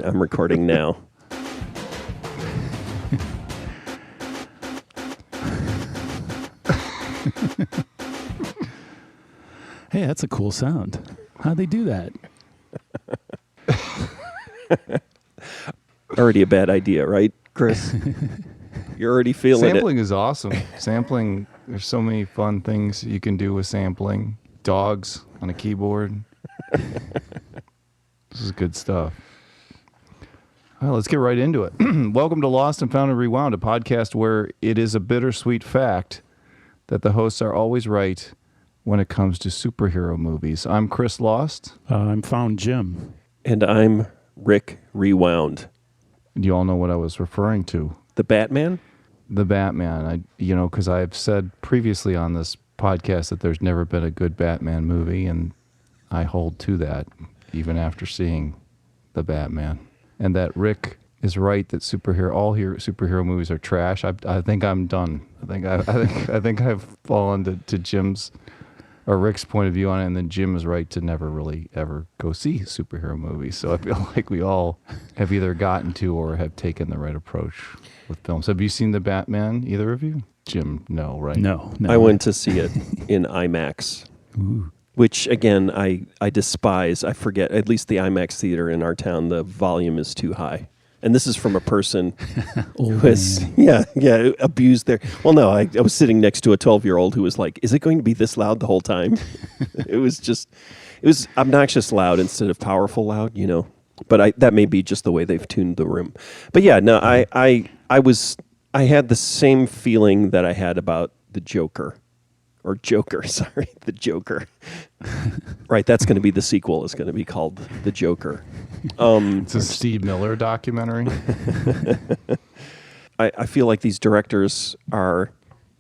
I'm recording now. Hey, that's a cool sound. How'd they do that? Already a bad idea, right, Chris? You're already feeling Sampling is awesome. Sampling, there's so many fun things you can do with sampling. Dogs on a keyboard. This is good stuff. Well, let's get right into it. Welcome to Lost and Found and Rewound, a podcast where it is a bittersweet fact that the hosts are always right when it comes to superhero movies. I'm Chris Lost. I'm Found Jim. And I'm Rick Rewound. Do you all know what I was referring to? The Batman? The Batman. Because I've said previously on this podcast that there's never been a good Batman movie, and I hold to that even after seeing The Batman. And that Rick is right that superhero movies are trash. I think I'm done. I think I've fallen to Jim's or Rick's point of view on it, and then Jim is right to never really ever go see superhero movies. So I feel like we all have either gotten to or have taken the right approach with films. Have you seen The Batman, either of you? Jim, no, right? No. I went to see it in IMAX. Ooh. Which, again, I despise. I forget, at least the IMAX theater in our town, the volume is too high. And this is from a person who has, abused their... Well, no, I was sitting next to a 12-year-old who was like, is it going to be this loud the whole time? It was obnoxious loud instead of powerful loud, you know. But that may be just the way they've tuned the room. But yeah, no, I had the same feeling that I had about the Joker. Or Joker, sorry, the Joker. Right, that's going to be the sequel. It's going to be called The Joker. It's a Steve Miller documentary. I feel like these directors are,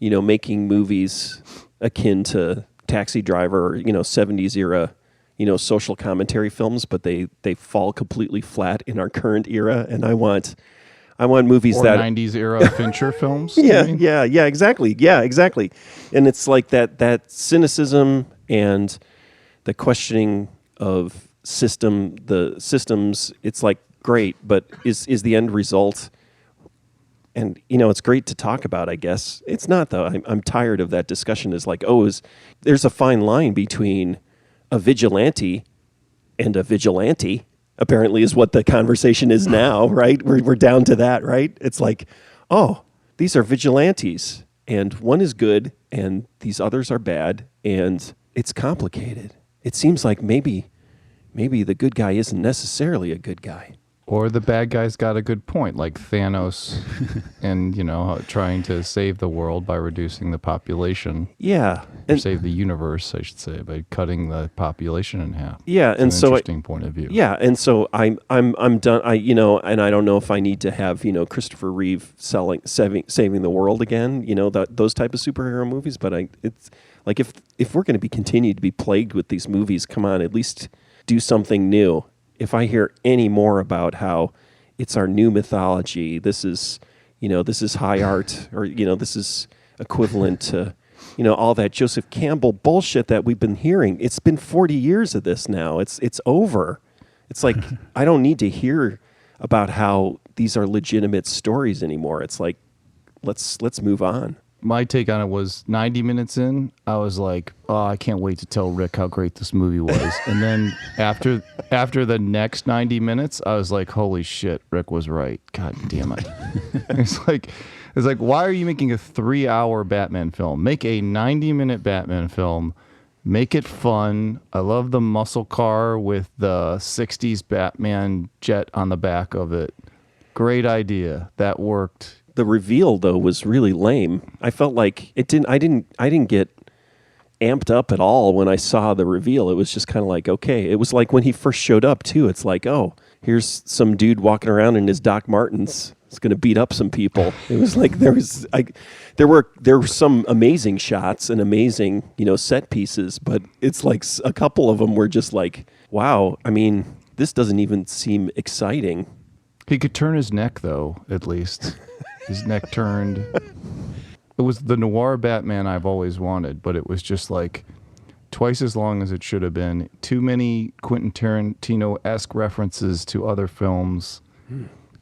making movies akin to Taxi Driver, or, 70s era, social commentary films, but they fall completely flat in our current era, and I want movies or that 90s era Fincher films. Yeah, exactly. And it's like that cynicism and the questioning of the systems. It's like great, but is the end result? And it's great to talk about. I guess it's not though. I'm tired of that discussion. Is like, there's a fine line between a vigilante and a vigilante. Apparently is what the conversation is now, right? We're down to that, right? It's like, these are vigilantes, and one is good, and these others are bad, and it's complicated. It seems like maybe the good guy isn't necessarily a good guy. Or the bad guy's got a good point, like Thanos and, trying to save the world by reducing the population. Yeah. Or save the universe, I should say, by cutting the population in half. Yeah, it's an interesting point of view. Yeah, and so I'm done. And I don't know if I need to have, Christopher Reeve saving the world again, those type of superhero movies, but it's like if we're going to be continued to be plagued with these movies, come on, at least do something new. If I hear any more about how it's our new mythology, this is high art, or, this is equivalent to, all that Joseph Campbell bullshit that we've been hearing. It's been 40 years of this now. It's over. It's like, I don't need to hear about how these are legitimate stories anymore. It's like, let's move on. My take on it was 90 minutes in, I was like, I can't wait to tell Rick how great this movie was. And then after the next 90 minutes, I was like, holy shit, Rick was right. God damn it. It's like, why are you making a 3-hour Batman film? Make a 90-minute Batman film. Make it fun. I love the muscle car with the 60s Batman jet on the back of it. Great idea. That worked. The reveal though was really lame. I felt like I didn't get amped up at all when I saw the reveal. It was just kind of like, okay. It was like when he first showed up too. It's like, here's some dude walking around in his Doc Martens. It's going to beat up some people. It was like there were some amazing shots and amazing, set pieces, but it's like a couple of them were just like, wow. I mean, this doesn't even seem exciting. He could turn his neck though, at least. His neck turned. It was the noir Batman I've always wanted, but it was just like twice as long as it should have been. Too many Quentin Tarantino-esque references to other films.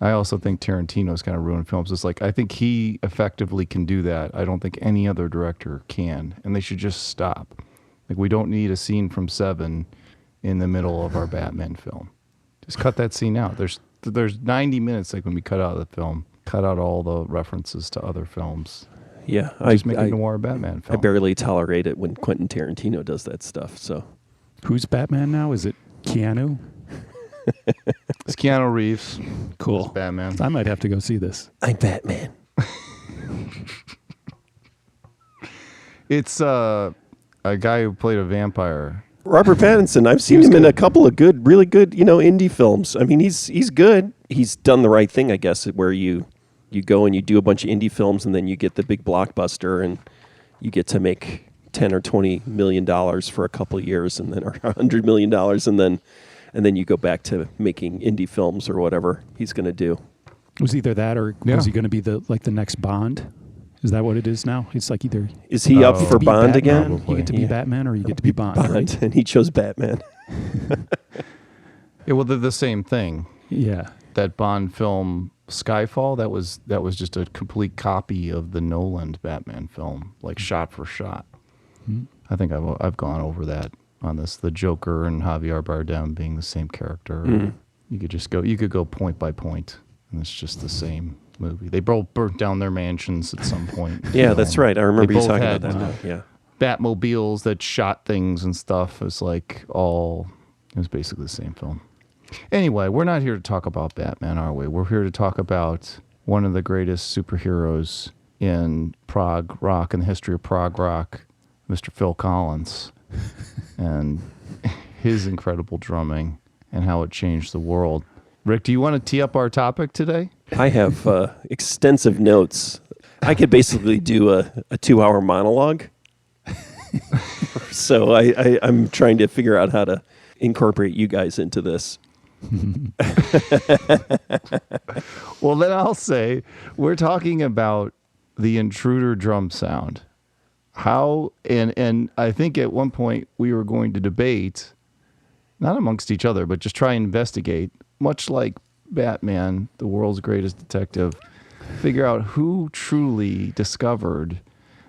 I also think Tarantino's kind of ruined films. It's like, I think he effectively can do that. I don't think any other director can. And they should just stop. Like, we don't need a scene from Seven in the middle of our Batman film. Just cut that scene out. There's 90 minutes like when we cut out of the film. Cut out all the references to other films. Yeah, Just make a noir Batman film. I barely tolerate it when Quentin Tarantino does that stuff. So, Who's Batman now? Is it Keanu? It's Keanu Reeves. Cool. Batman. I might have to go see this. I'm Batman. It's a guy who played a vampire. Robert Pattinson. I've seen him in a couple of really good, indie films. I mean, he's good. He's done the right thing, I guess, where you go and you do a bunch of indie films and then you get the big blockbuster and you get to make $10 or $20 million for a couple of years and then or $100 million and then you go back to making indie films or whatever he's going to do. Was either that or was he going to be the next Bond? Is that what it is now? It's like either is he up for Bond Batman, again? You get to be Batman or you get to be Bond. Right? And he chose Batman. Yeah, well, they're the same thing. Yeah. That Bond film Skyfall, that was just a complete copy of the Nolan Batman film, like shot for shot. Mm-hmm. I think I've gone over that on this. The Joker and Javier Bardem being the same character. You could go point by point, and it's just the same movie. They both burnt down their mansions at some point. Yeah, that's right. I remember you both talking had, about that. Yeah. Batmobiles that shot things and stuff. It was basically the same film. Anyway, we're not here to talk about Batman, are we? We're here to talk about one of the greatest superheroes in prog rock, in the history of prog rock, Mr. Phil Collins, and his incredible drumming and how it changed the world. Rick, do you want to tee up our topic today? I have extensive notes. I could basically do a 2-hour monologue. So I'm trying to figure out how to incorporate you guys into this. Well, then I'll say we're talking about the Intruder drum sound. How and I think at one point we were going to debate, not amongst each other, but just try and investigate, much like Batman, the world's greatest detective, figure out who truly discovered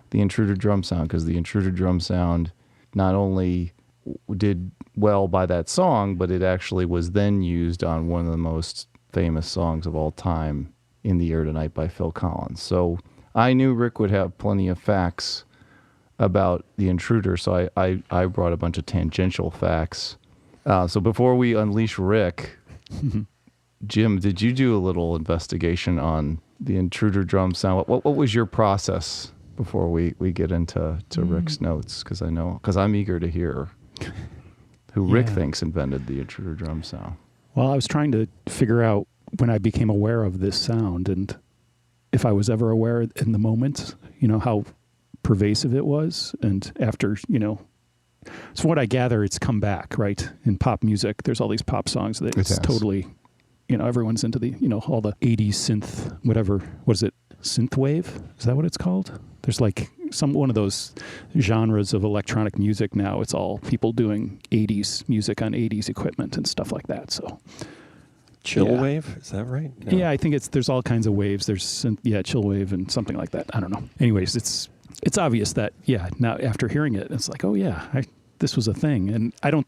the Intruder drum sound, because the Intruder drum sound not only did well by that song, but it actually was then used on one of the most famous songs of all time, In the Air Tonight by Phil Collins. So I knew Rick would have plenty of facts about the Intruder, so I brought a bunch of tangential facts. So before we unleash Rick, Jim, did you do a little investigation on the Intruder drum sound? What was your process before we get into Rick's notes? Because I'm eager to hear who Rick thinks invented the Intruder drum sound. Well, I was trying to figure out when I became aware of this sound and if I was ever aware in the moment, how pervasive it was. And after, so what I gather, it's come back, right? In pop music, there's all these pop songs that it's totally, everyone's into the, all the 80s synth, whatever, what is it? Synthwave? Is that what it's called? There's like one of those genres of electronic music now. It's all people doing 80s music on 80s equipment and stuff like that. So chill wave, is that right? No. Yeah, I think there's all kinds of waves. There's chill wave and something like that. I don't know. Anyways, it's obvious that now after hearing it, it's like, oh yeah, this was a thing, and I don't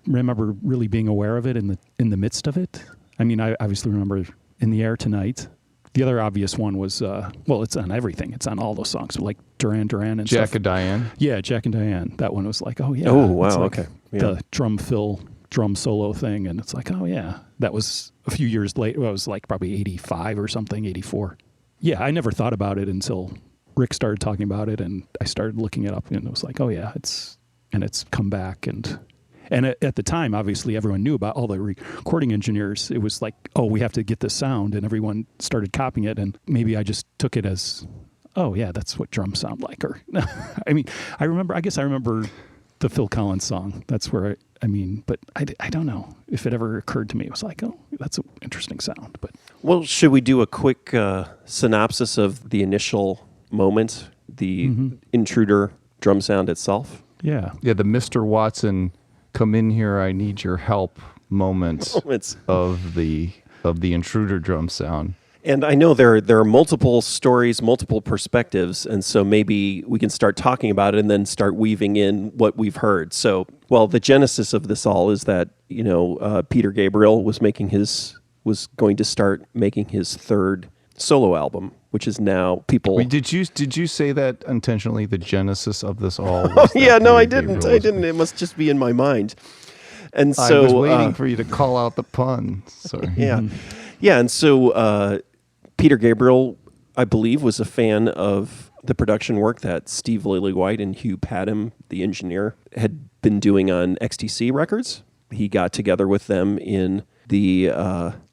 remember really being aware of it in the midst of it. I mean, I obviously remember In the Air Tonight. The other obvious one was, it's on everything. It's on all those songs, like Duran Duran and Jack stuff. and Diane? Yeah, Jack and Diane. That one was like, oh, yeah. Oh, wow, it's like okay. Yeah. The drum solo thing, and it's like, oh, yeah. That was a few years later. Well, it was like probably 85 or something, 84. Yeah, I never thought about it until Rick started talking about it, and I started looking it up, and it was like, oh, yeah, it's come back, and at the time, obviously, everyone knew about all the recording engineers. It was like, oh, we have to get this sound, and everyone started copying it. And maybe I just took it as, oh, yeah, that's what drums sound like. Or, I mean, I guess I remember the Phil Collins song. That's where but I don't know if it ever occurred to me. It was like, oh, that's an interesting sound. But well, should we do a quick synopsis of the initial moment, the Intruder drum sound itself? Yeah. Yeah, the Mr. Watson, come in here, I need your help moments Moments. of the Intruder drum sound. And I know there are multiple stories, multiple perspectives, and so maybe we can start talking about it and then start weaving in what we've heard. So, well, the genesis of this all is that Peter Gabriel was going to start making his third solo album, which is now people. Wait, did you say that intentionally? The genesis of this all? Oh Was that yeah, no, Peter I didn't. Gabriel I was- didn't. It must just be in my mind. And so I was waiting for you to call out the pun. Sorry. Yeah, yeah, and so Peter Gabriel, I believe, was a fan of the production work that Steve Lillywhite and Hugh Padgham, the engineer, had been doing on XTC Records. He got together with them in the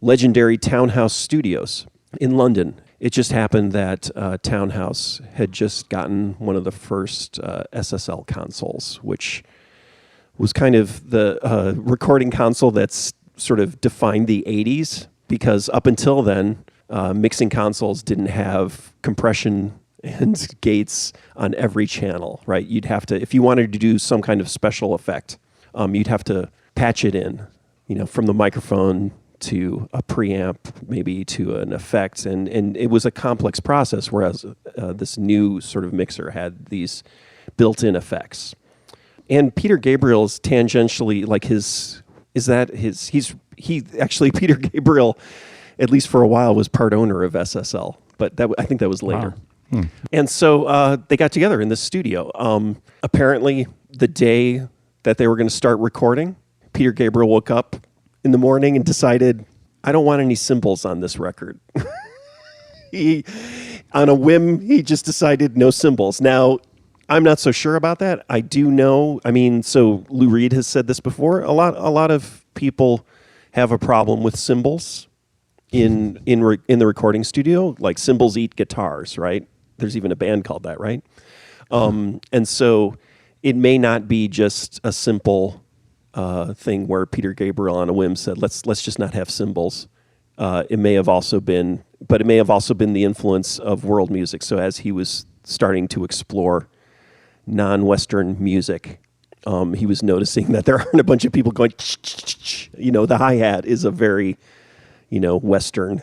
legendary Townhouse Studios in London. It just happened that Townhouse had just gotten one of the first SSL consoles, which was kind of the recording console that's sort of defined the 80s, because up until then, mixing consoles didn't have compression and gates on every channel, right? You'd have to, if you wanted to do some kind of special effect, you'd have to patch it in, from the microphone to a preamp, maybe to an effect, and it was a complex process, whereas this new sort of mixer had these built-in effects. And Peter Gabriel's tangentially, like Peter Gabriel, at least for a while, was part owner of SSL, but I think that was later. Wow. And so they got together in this studio. Apparently, the day that they were going to start recording, Peter Gabriel woke up in the morning and decided, I don't want any cymbals on this record. On a whim, he just decided no cymbals. Now, I'm not so sure about that. I do know, so Lou Reed has said this before. A lot of people have a problem with cymbals in the recording studio. Like, cymbals eat guitars, right? There's even a band called that, right? And so it may not be just a simple thing where Peter Gabriel on a whim said, let's just not have cymbals. It may have also been the influence of world music. So as he was starting to explore non-Western music, he was noticing that there aren't a bunch of people going, the hi-hat is a very, Western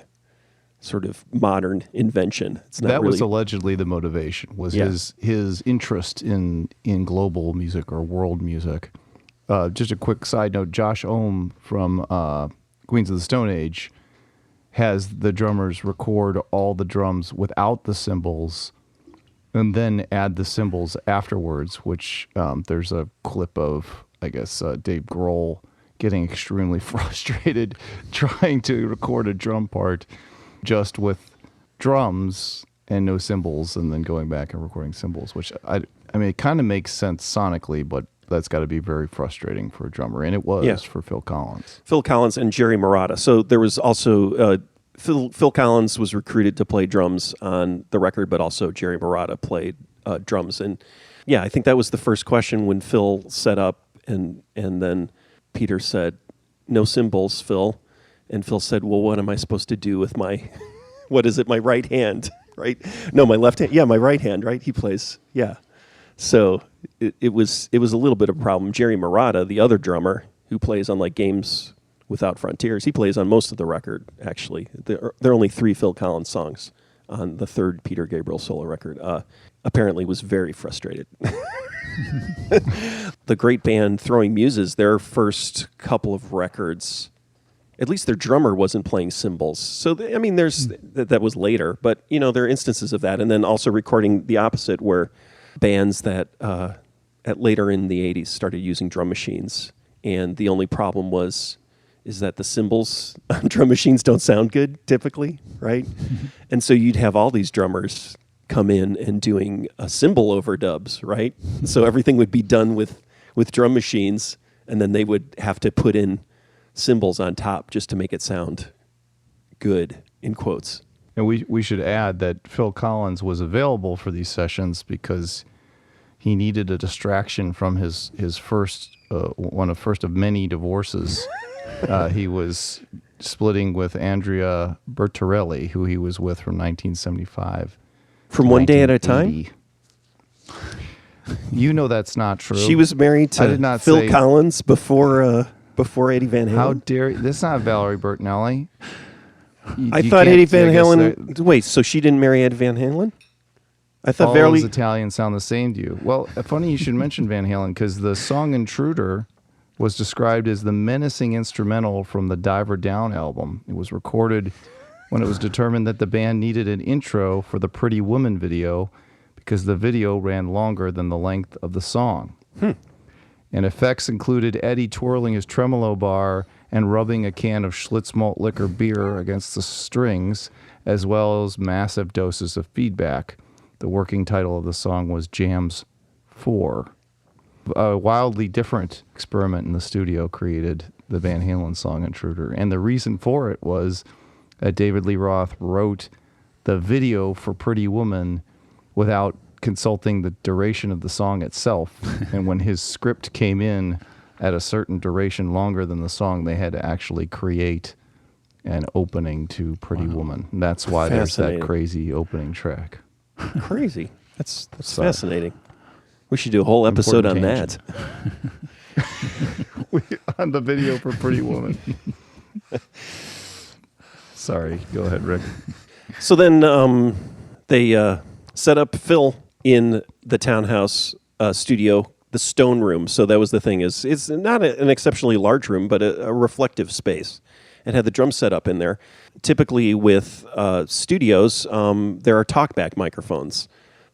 sort of modern invention. It's not That was really, allegedly the motivation, was Yeah. his interest in global music or world music. Just a quick side note, Josh Ohm from Queens of the Stone Age has the drummers record all the drums without the cymbals and then add the cymbals afterwards, which there's a clip of, I guess, Dave Grohl getting extremely frustrated trying to record a drum part just with drums and no cymbals, and then going back and recording cymbals, which it kind of makes sense sonically, but that's got to be very frustrating for a drummer, and it was for Phil Collins. Phil Collins and Jerry Marotta. So there was also Phil Collins was recruited to play drums on the record, but also Jerry Marotta played drums. And yeah, I think that was the first question when Phil set up, and then Peter said, "No cymbals, Phil." And Phil said, "Well, what am I supposed to do with my, what is it, my right hand, right? No, my left hand. Yeah, my right hand, right? He plays, yeah." So it was a little bit of a problem. Jerry Marotta, the other drummer who plays on like Games Without Frontiers, he plays on most of the record, actually. There are only 3 Phil Collins songs on the third Peter Gabriel solo record. Apparently was very frustrated. The great band Throwing Muses, their first couple of records, at least their drummer wasn't playing cymbals. So, that was later, but, there are instances of that. And then also recording the opposite, where bands that at later in the 80s started using drum machines. And the only problem is that the cymbals on drum machines don't sound good typically, right? And so you'd have all these drummers come in and doing cymbal overdubs, right? So everything would be done with drum machines, and then they would have to put in cymbals on top just to make it sound good, in quotes. And we should add that Phil Collins was available for these sessions because he needed a distraction from his first first of many divorces. He was splitting with Andrea Bertarelli, who he was with from 1975. From one day at a time? You know that's not true. She was married I did to not Phil say- Collins before Eddie Van Halen. How dare you? That's not Valerie Bertinelli. I thought Eddie Van Halen. Wait, so she didn't marry Eddie Van Halen? I thought all Valerie. those Italians sound the same to you. Well, funny you should mention Van Halen because the song Intruder was described as the menacing instrumental from the Diver Down album. It was recorded when it was determined that the band needed an intro for the Pretty Woman video because the video ran longer than the length of the song. And effects included Eddie twirling his tremolo bar and rubbing a can of Schlitz malt liquor beer against the strings, as well as massive doses of feedback. The working title of the song was Jams 4. A wildly different experiment in the studio created the Van Halen song Intruder. And the reason for it was that David Lee Roth wrote the video for Pretty Woman without consulting the duration of the song itself. And when his script came in at a certain duration longer than the song, they had to actually create an opening to Pretty Woman. And that's why there's that Fascinating. crazy opening track. Crazy. That's Sorry. fascinating. We should do a whole episode on Important that. On the video for Pretty Woman. Sorry, go ahead, Rick. So then they set up Phil in the townhouse studio, the Stone Room. So that was the thing. It's not an exceptionally large room, but a reflective space. It had the drum set up in there. Typically with studios, there are talkback microphones.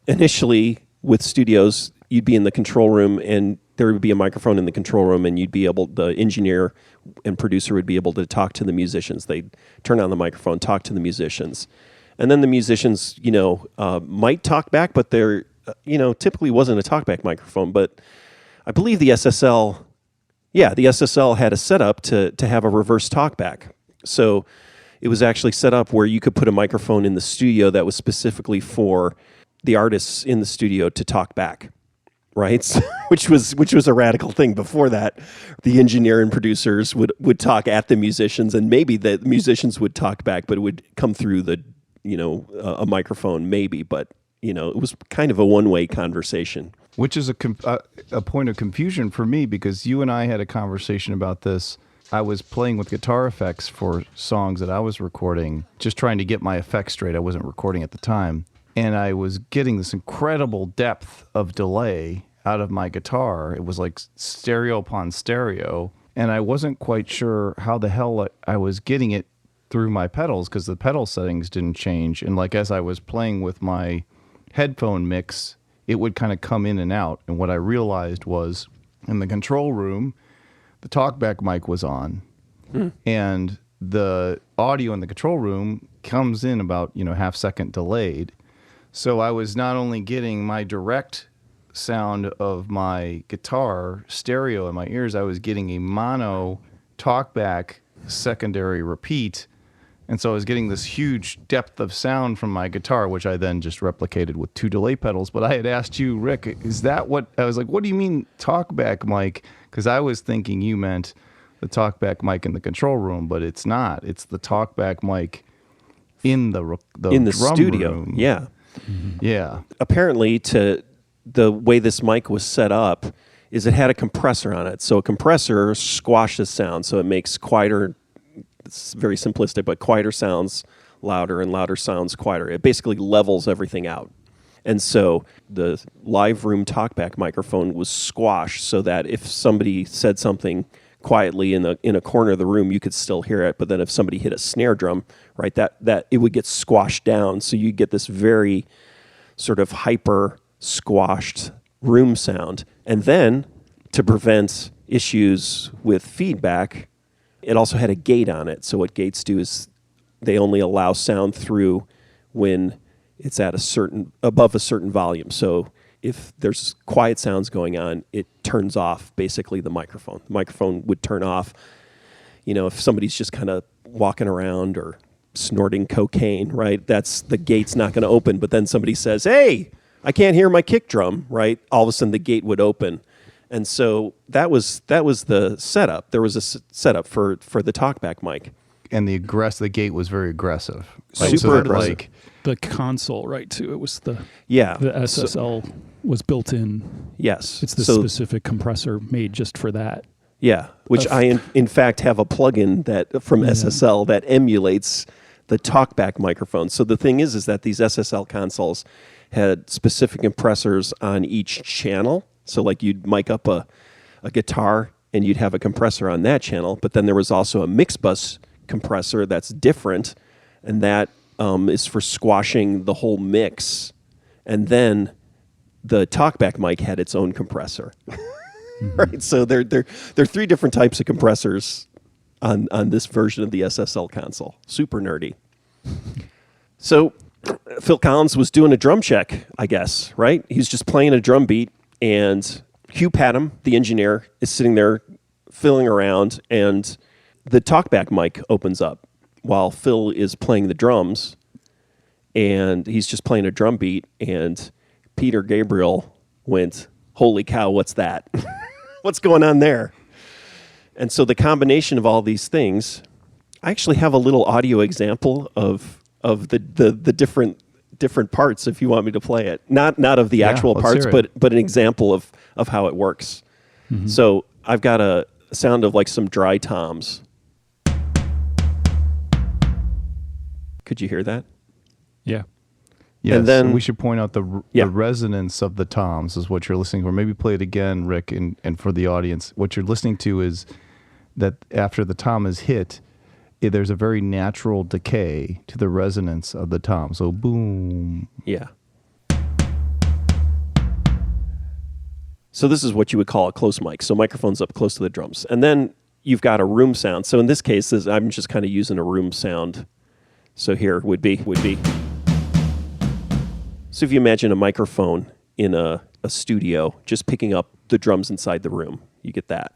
Initially with studios, you'd be in the control room and there would be a microphone in the control room and the engineer and producer would be able to talk to the musicians. They'd turn on the microphone, talk to the musicians. And then the musicians, might talk back, but there, typically wasn't a talkback microphone. But I believe the SSL had a setup to have a reverse talkback. So it was actually set up where you could put a microphone in the studio that was specifically for the artists in the studio to talk back, right? which was a radical thing. Before that, the engineer and producers would talk at the musicians, and maybe the musicians would talk back, but it would come through a microphone, maybe. But it was kind of a one-way conversation. Which is a point of confusion for me because you and I had a conversation about this. I was playing with guitar effects for songs that I was recording, just trying to get my effects straight. I wasn't recording at the time. And I was getting this incredible depth of delay out of my guitar. It was like stereo upon stereo. And I wasn't quite sure how the hell I was getting it through my pedals because the pedal settings didn't change. And as I was playing with my headphone mix, it would kind of come in and out. And what I realized was in the control room, the talkback mic was on. And the audio in the control room comes in about, half second delayed. So I was not only getting my direct sound of my guitar stereo in my ears, I was getting a mono talkback secondary repeat. And so I was getting this huge depth of sound from my guitar, which I then just replicated with 2 delay pedals. But I had asked you, Rick, is that what I was like, what do you mean talkback mic? Because I was thinking you meant the talkback mic in the control room, but it's not. It's the talkback mic in the drum studio. room. Yeah. Yeah. Apparently, the way this mic was set up is it had a compressor on it. So a compressor squashes sound, so it makes quieter. It's very simplistic, but quieter sounds louder and louder sounds quieter. It basically levels everything out. And so the live room talkback microphone was squashed so that if somebody said something quietly in a corner of the room, you could still hear it. But then if somebody hit a snare drum, right, that it would get squashed down. So you get this very sort of hyper squashed room sound. And then to prevent issues with feedback, it also had a gate on it. So what gates do is they only allow sound through when it's at above a certain volume. So if there's quiet sounds going on, it turns off basically the microphone. The microphone would turn off, if somebody's just kind of walking around or snorting cocaine, right? The gate's not going to open. But then somebody says, "Hey, I can't hear my kick drum," right? All of a sudden the gate would open. And so that was the setup. There was a setup for the talkback mic. And the gate was very aggressive. Super so that, aggressive. the console, right? Too. It was the Yeah. SSL was built in. Yes. It's the specific compressor made just for that. Yeah, which I in fact have a plugin that from SSL that emulates the talkback microphone. So the thing is that these SSL consoles had specific compressors on each channel. So like you'd mic up a guitar and you'd have a compressor on that channel, but then there was also a mix bus compressor that's different, and that is for squashing the whole mix. And then the talkback mic had its own compressor. Right, so there are three different types of compressors on this version of the SSL console. Super nerdy. So Phil Collins was doing a drum check, I guess, right? He's just playing a drum beat, and Hugh Padgham, the engineer, is sitting there fiddling around, and the talkback mic opens up while Phil is playing the drums, and he's just playing a drum beat, and Peter Gabriel went, "Holy cow, what's that?" What's going on there? And so the combination of all these things, I actually have a little audio example of the different parts if you want me to play it. Not of the actual parts, but an example of how it works. Mm-hmm. So I've got a sound of like some dry toms. Could you hear that? Yeah. Yes, and then we should point out the resonance of the toms is what you're listening to. Or maybe play it again, Rick, and for the audience. What you're listening to is that after the tom is hit, there's a very natural decay to the resonance of the tom. So boom. Yeah. So this is what you would call a close mic. So microphone's up close to the drums. And then you've got a room sound. So in this case, I'm just kind of using a room sound. So here would be. So if you imagine a microphone in a studio just picking up the drums inside the room, you get that.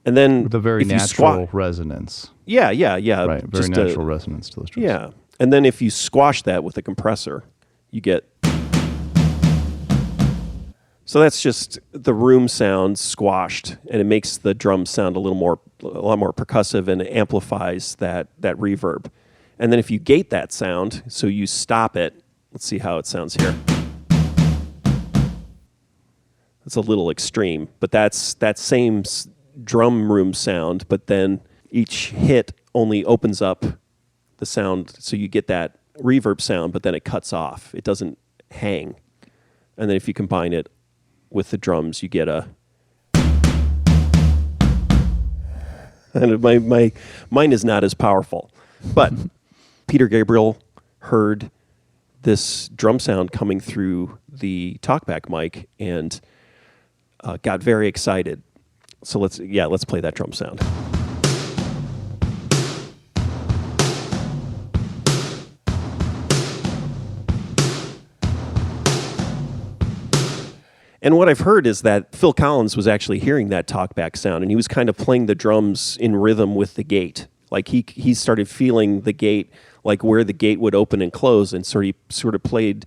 And then with a very natural resonance. Yeah. Right, very natural resonance to those drums. Yeah. And then if you squash that with a compressor, you get... So that's just the room sound squashed, and it makes the drums sound a lot more percussive, and it amplifies that reverb. And then if you gate that sound, so you stop it, let's see how it sounds here. It's a little extreme, but that's that same drum room sound, but then each hit only opens up the sound, so you get that reverb sound, but then it cuts off. It doesn't hang. And then if you combine it with the drums, you get a... And mine is not as powerful, but... Peter Gabriel heard this drum sound coming through the talkback mic and got very excited. So let's play that drum sound. And what I've heard is that Phil Collins was actually hearing that talkback sound, and he was kind of playing the drums in rhythm with the gate. Like he started feeling the gate, like where the gate would open and close, and sort of played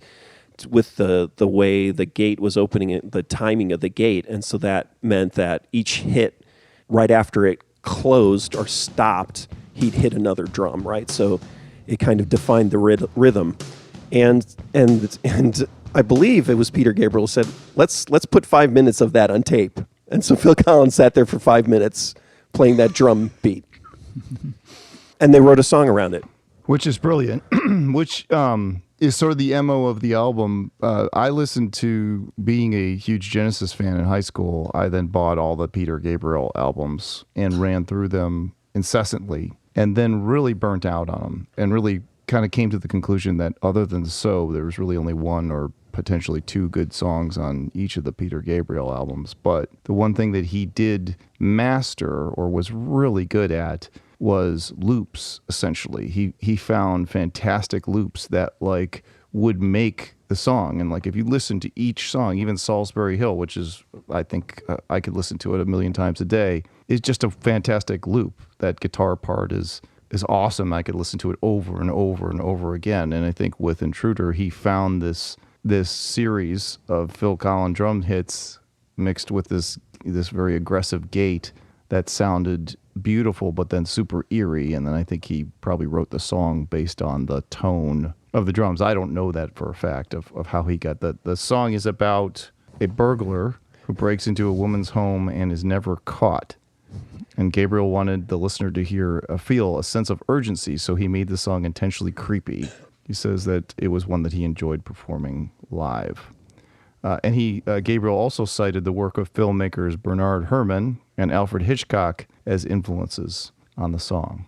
with the way the gate was opening, the timing of the gate, and so that meant that each hit right after it closed or stopped, he'd hit another drum, right? So it kind of defined the rhythm, and I believe it was Peter Gabriel said, let's put 5 minutes of that on tape, and so Phil Collins sat there for 5 minutes playing that drum beat. And they wrote a song around it. Which is brilliant. Which is sort of the MO of the album. I listened to, being a huge Genesis fan in high school, I then bought all the Peter Gabriel albums and ran through them incessantly, and then really burnt out on them, and really kind of came to the conclusion that other than So, there was really only one or potentially two good songs on each of the Peter Gabriel albums. But the one thing that he did master, or was really good at, was loops. Essentially, he found fantastic loops that like would make the song. And like if you listen to each song, even Salisbury Hill, which is, I think I could listen to it 1,000,000 times a day, is just a fantastic loop. That guitar part is awesome. I could listen to it over and over and over again. And I think with Intruder, he found this series of Phil Collins drum hits mixed with this very aggressive gate that sounded beautiful, but then super eerie. And then I think he probably wrote the song based on the tone of the drums. I don't know that for a fact of how he got that. The song is about a burglar who breaks into a woman's home and is never caught. And Gabriel wanted the listener to feel a sense of urgency, so he made the song intentionally creepy. He says that it was one that he enjoyed performing live. And Gabriel also cited the work of filmmakers Bernard Herrmann and Alfred Hitchcock as influences on the song.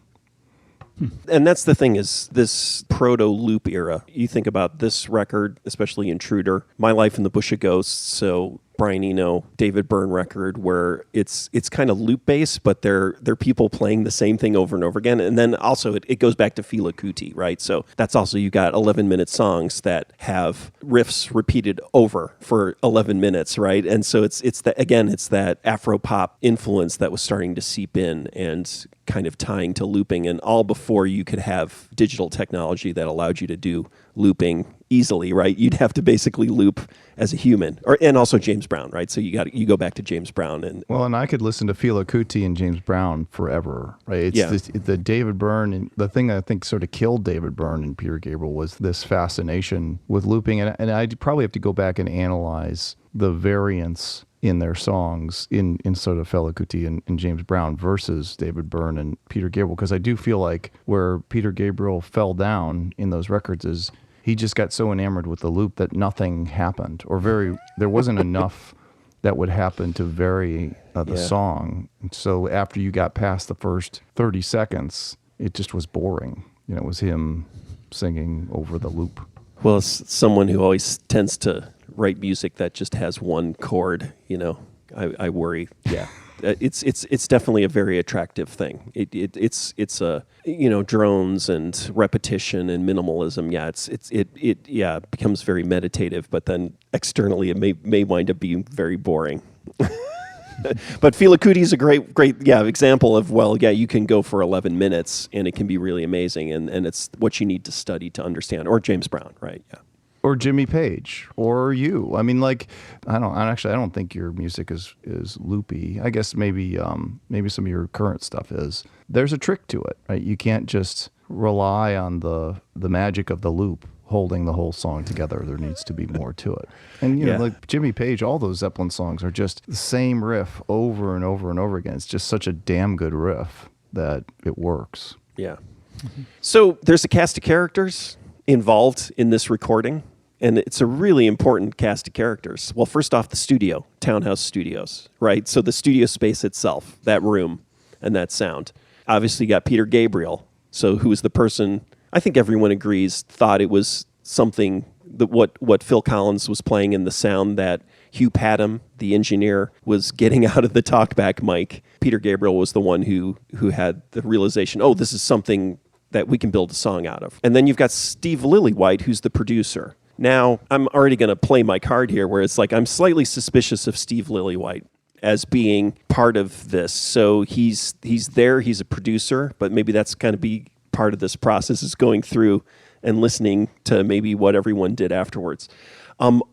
And that's the thing, is this proto-loop era. You think about this record, especially Intruder, My Life in the Bush of Ghosts, so Brian Eno, David Byrne record, where it's kind of loop-based, but they're people playing the same thing over and over again. And then also it goes back to Fela Kuti, right? So that's also, you got 11-minute songs that have riffs repeated over for 11 minutes, right? And so it's that Afro-pop influence that was starting to seep in and kind of tying to looping, and all before you could have digital technology that allowed you to do looping easily, right? You'd have to basically loop as a human, and also James Brown, right? So you go back to James Brown, and I could listen to Fela Kuti and James Brown forever, right? It's the David Byrne, and the thing that I think sort of killed David Byrne and Peter Gabriel was this fascination with looping, and I'd probably have to go back and analyze the variance in their songs in sort of Fela Kuti and James Brown versus David Byrne and Peter Gabriel, because I do feel like where Peter Gabriel fell down in those records is he just got so enamored with the loop that nothing happened, or there wasn't enough that would happen to vary the song. And so after you got past the first 30 seconds, it just was boring. It was him singing over the loop. Well, as someone who always tends to write music that just has one chord, I worry. Yeah, it's definitely a very attractive thing. It's a drones and repetition and minimalism. Yeah, it becomes very meditative, but then externally it may wind up being very boring. But Fela Kuti is a great example of, you can go for 11 minutes and it can be really amazing, and it's what you need to study to understand. Or James Brown, right? Yeah. Or Jimmy Page, or you. I mean, I don't think your music is loopy. I guess maybe some of your current stuff is. There's a trick to it, right? You can't just rely on the magic of the loop holding the whole song together. There needs to be more to it. And like Jimmy Page, all those Zeppelin songs are just the same riff over and over and over again. It's just such a damn good riff that it works. Yeah. So there's a cast of characters involved in this recording, and it's a really important cast of characters. Well, first off, the studio, Townhouse Studios, right? So the studio space itself, that room and that sound. Obviously, you got Peter Gabriel, so who was the person, I think everyone agrees, thought it was something that what Phil Collins was playing in the sound that Hugh Padgham, the engineer, was getting out of the talkback mic. Peter Gabriel was the one who had the realization, this is something that we can build a song out of. And then you've got Steve Lillywhite, who's the producer. Now, I'm already going to play my card here, where it's like I'm slightly suspicious of Steve Lillywhite as being part of this. So he's there, he's a producer, but maybe that's kind of be part of this process, is going through and listening to maybe what everyone did afterwards.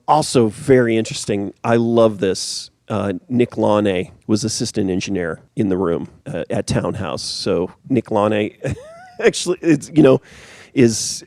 Also very interesting, I love this. Nick Launay was assistant engineer in the room at Townhouse. So Nick Launay actually, is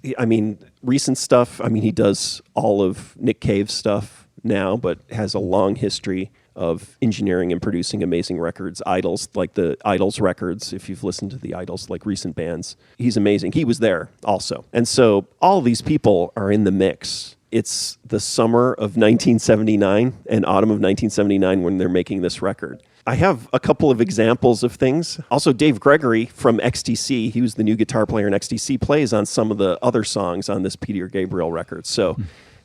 recent stuff. He does all of Nick Cave's stuff now, but has a long history of engineering and producing amazing records. Idols, like the Idols records, if you've listened to the Idols, like recent bands. He's amazing. He was there also. And so all these people are in the mix. It's the summer of 1979 and autumn of 1979 when they're making this record. I have a couple of examples of things. Also, Dave Gregory from XTC, he was the new guitar player in XTC, plays on some of the other songs on this Peter Gabriel record. So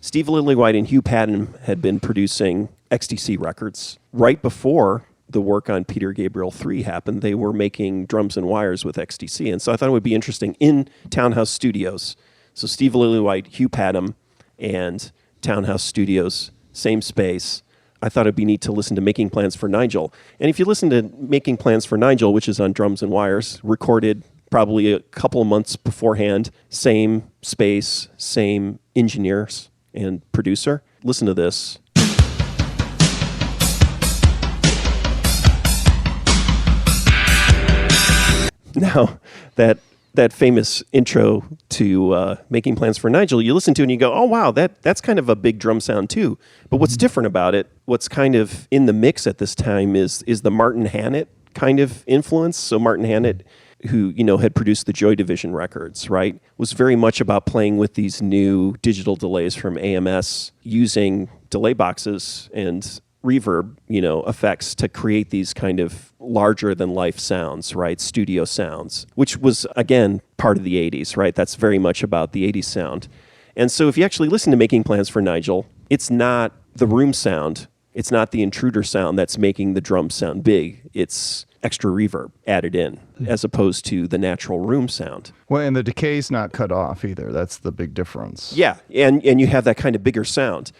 Steve Lillywhite and Hugh Padgham had been producing XTC records. Right before the work on Peter Gabriel 3 happened, they were making drums and wires with XTC. And so I thought it would be interesting in Townhouse Studios. So Steve Lillywhite, Hugh Padgham, and Townhouse Studios, same space. I thought it'd be neat to listen to Making Plans for Nigel. And if you listen to Making Plans for Nigel, which is on drums and wires, recorded probably a couple of months beforehand, same space, same engineers and producer. Listen to this. Now, that famous intro to Making Plans for Nigel, you listen to it and you go, oh, wow, that's kind of a big drum sound too. But what's different about it, what's kind of in the mix at this time is the Martin Hannett kind of influence. So Martin Hannett, who, had produced the Joy Division records, right, was very much about playing with these new digital delays from AMS, using delay boxes and reverb, effects to create these kind of larger than life sounds, right? Studio sounds, which was, again, part of the 80s, right? That's very much about the 80s sound. And so if you actually listen to Making Plans for Nigel, it's not the room sound. It's not the Intruder sound that's making the drums sound big. It's extra reverb added in, as opposed to the natural room sound. Well, and the decay's not cut off either. That's the big difference. Yeah, and you have that kind of bigger sound.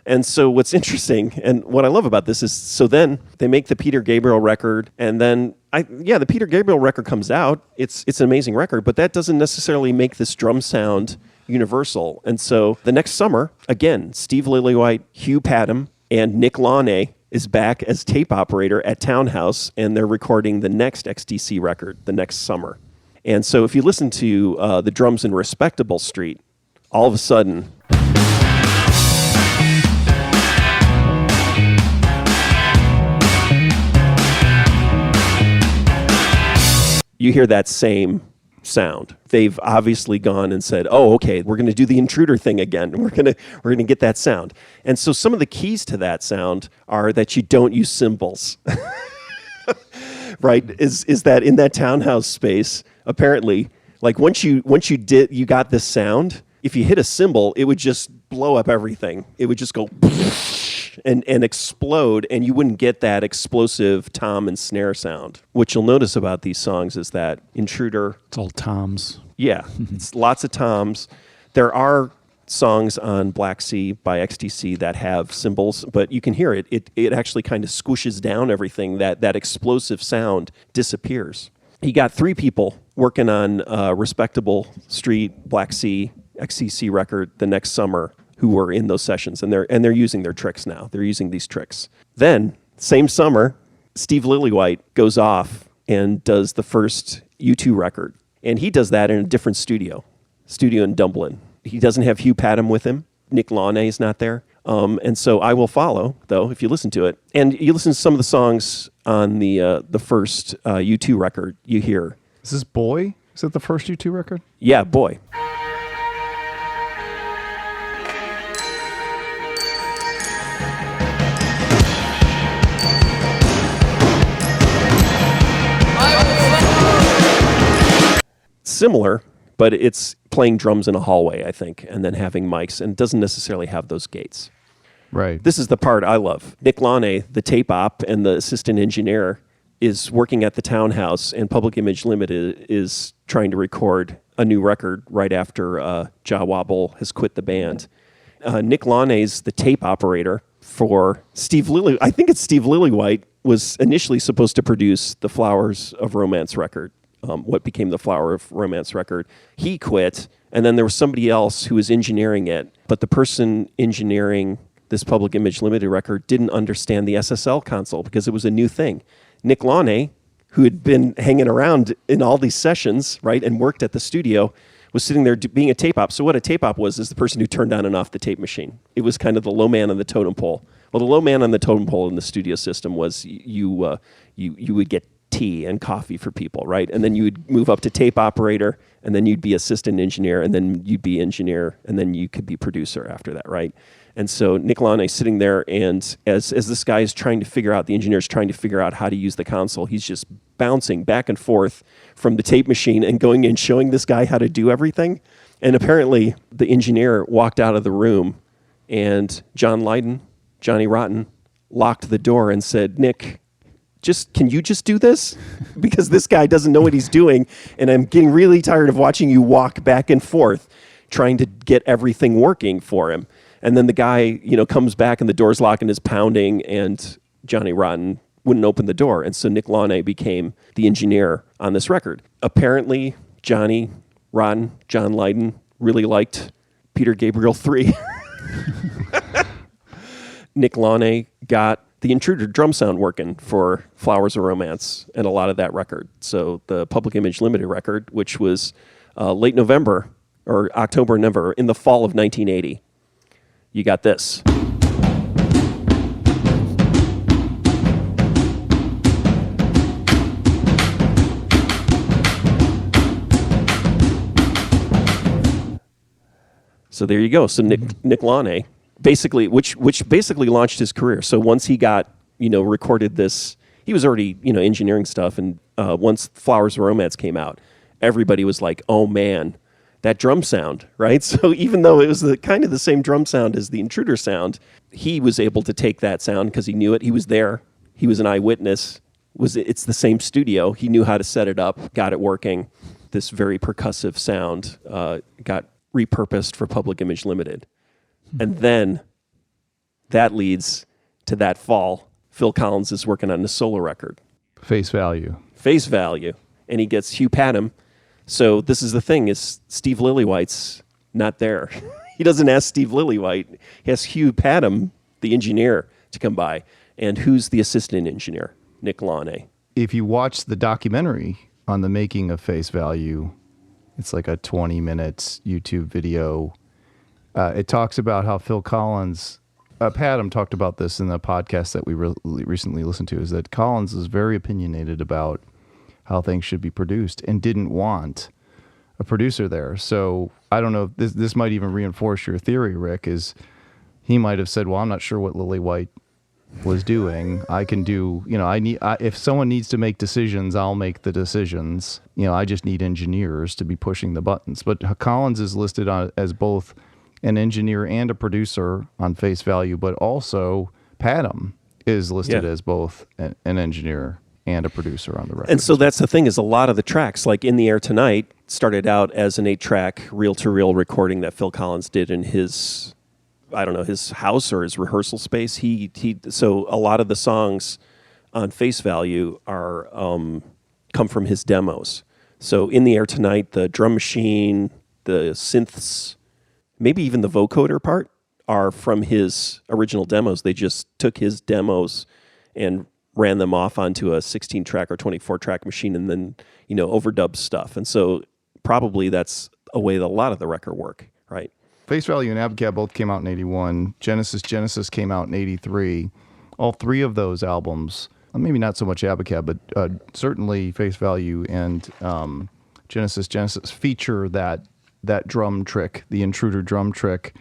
And so what's interesting, and what I love about this is, so then they make the Peter Gabriel record, and then, the Peter Gabriel record comes out. It's an amazing record, but that doesn't necessarily make this drum sound universal. And so the next summer, again, Steve Lillywhite, Hugh Padgham, and Nick Launay is back as tape operator at Townhouse, and they're recording the next XTC record the next summer. And so if you listen to the drums in Respectable Street, all of a sudden, you hear that same sound. They've obviously gone and said, "Oh, okay, we're going to do the Intruder thing again. We're going to get that sound." And so some of the keys to that sound are that you don't use cymbals. Right? Is that in that Townhouse space, apparently, like once you got this sound, if you hit a cymbal, it would just blow up everything. It would just go and explode, and you wouldn't get that explosive tom and snare sound. What you'll notice about these songs is that Intruder... It's all toms. Yeah, it's lots of toms. There are songs on Black Sea by XTC that have cymbals, but you can hear it. It actually kind of squishes down everything. That explosive sound disappears. You got three people working on Respectable Street, Black Sea, XTC record the next summer, who were in those sessions, and they're using their tricks now. They're using these tricks. Then, same summer, Steve Lillywhite goes off and does the first U2 record, and he does that in a different studio in Dublin. He doesn't have Hugh Padgham with him. Nick Launay is not there. And so I Will Follow, though, if you listen to it. And you listen to some of the songs on the first U2 record, you hear. Is this Boy? Is that the first U2 record? Yeah, Boy. Similar, but it's playing drums in a hallway, I think, and then having mics, and doesn't necessarily have those gates. Right. This is the part I love. Nick Launay, the tape op and the assistant engineer, is working at the Townhouse, and Public Image Limited is trying to record a new record right after Jah Wobble has quit the band. Nick Launay's the tape operator for Steve Lillywhite. I think it's Steve Lillywhite was initially supposed to produce the Flowers of Romance record. What became the Flower of Romance record. He quit, and then there was somebody else who was engineering it, but the person engineering this Public Image Limited record didn't understand the SSL console because it was a new thing. Nick Launay, who had been hanging around in all these sessions, right, and worked at the studio, was sitting there being a tape op. So what a tape op was is the person who turned on and off the tape machine. It was kind of the low man on the totem pole. Well, the low man on the totem pole in the studio system was you would get tea and coffee for people, right? And then you would move up to tape operator, and then you'd be assistant engineer, and then you'd be engineer, and then you could be producer after that, right? And so Nick Launay sitting there, and as this guy is trying to figure out, the engineer's trying to figure out how to use the console, he's just bouncing back and forth from the tape machine and going and showing this guy how to do everything. And apparently the engineer walked out of the room, and Johnny Rotten, locked the door and said, "Nick, can you just do this? Because this guy doesn't know what he's doing, and I'm getting really tired of watching you walk back and forth trying to get everything working for him." And then the guy, comes back and the door's locked and is pounding, and Johnny Rotten wouldn't open the door. And so Nick Launay became the engineer on this record. Apparently, Johnny Rotten, John Lydon, really liked Peter Gabriel 3. Nick Launay got the Intruder drum sound working for Flowers of Romance and a lot of that record. So the Public Image Limited record, which was late November or October, November, in the fall of 1980. You got this. So there you go. So Nick Launay, basically, which basically launched his career. So once he got, recorded this, he was already, engineering stuff. And once Flowers of Romance came out, everybody was like, oh man, that drum sound, right? So even though it was kind of the same drum sound as the Intruder sound, he was able to take that sound because he knew it. He was there. He was an eyewitness. It's the same studio. He knew how to set it up, got it working. This very percussive sound got repurposed for Public Image Limited. And then that leads to that fall. Phil Collins is working on the solo record. Face Value. Face Value. And he gets Hugh Padgham. So this is the thing, is Steve Lillywhite's not there. He doesn't ask Steve Lillywhite. He asks Hugh Padgham, the engineer, to come by. And who's the assistant engineer? Nick Launay. If you watch the documentary on the making of Face Value, it's like a 20-minute YouTube video. It talks about how Phil Collins, Padgham talked about this in the podcast that we recently listened to, is that Collins is very opinionated about how things should be produced and didn't want a producer there. So I don't know, this might even reinforce your theory, Rick, is he might have said, well, I'm not sure what Lillywhite was doing. I can do, if someone needs to make decisions, I'll make the decisions. I just need engineers to be pushing the buttons. But Collins is listed as both an engineer and a producer on Face Value, but also Padgham is listed as both an engineer and a producer on the record. And so that's the thing, is a lot of the tracks, like In the Air Tonight, started out as an 8-track reel-to-reel recording that Phil Collins did in his his house or his rehearsal space. So a lot of the songs on Face Value are come from his demos. So In the Air Tonight, the drum machine, the synths, maybe even the vocoder part are from his original demos. They just took his demos and ran them off onto a 16-track or 24-track machine and then, overdubbed stuff. And so probably that's a way that a lot of the record work, right? Face Value and Abacab both came out in 81. Genesis came out in 83. All three of those albums, maybe not so much Abacab, but certainly Face Value and Genesis feature that drum trick, the Intruder drum trick.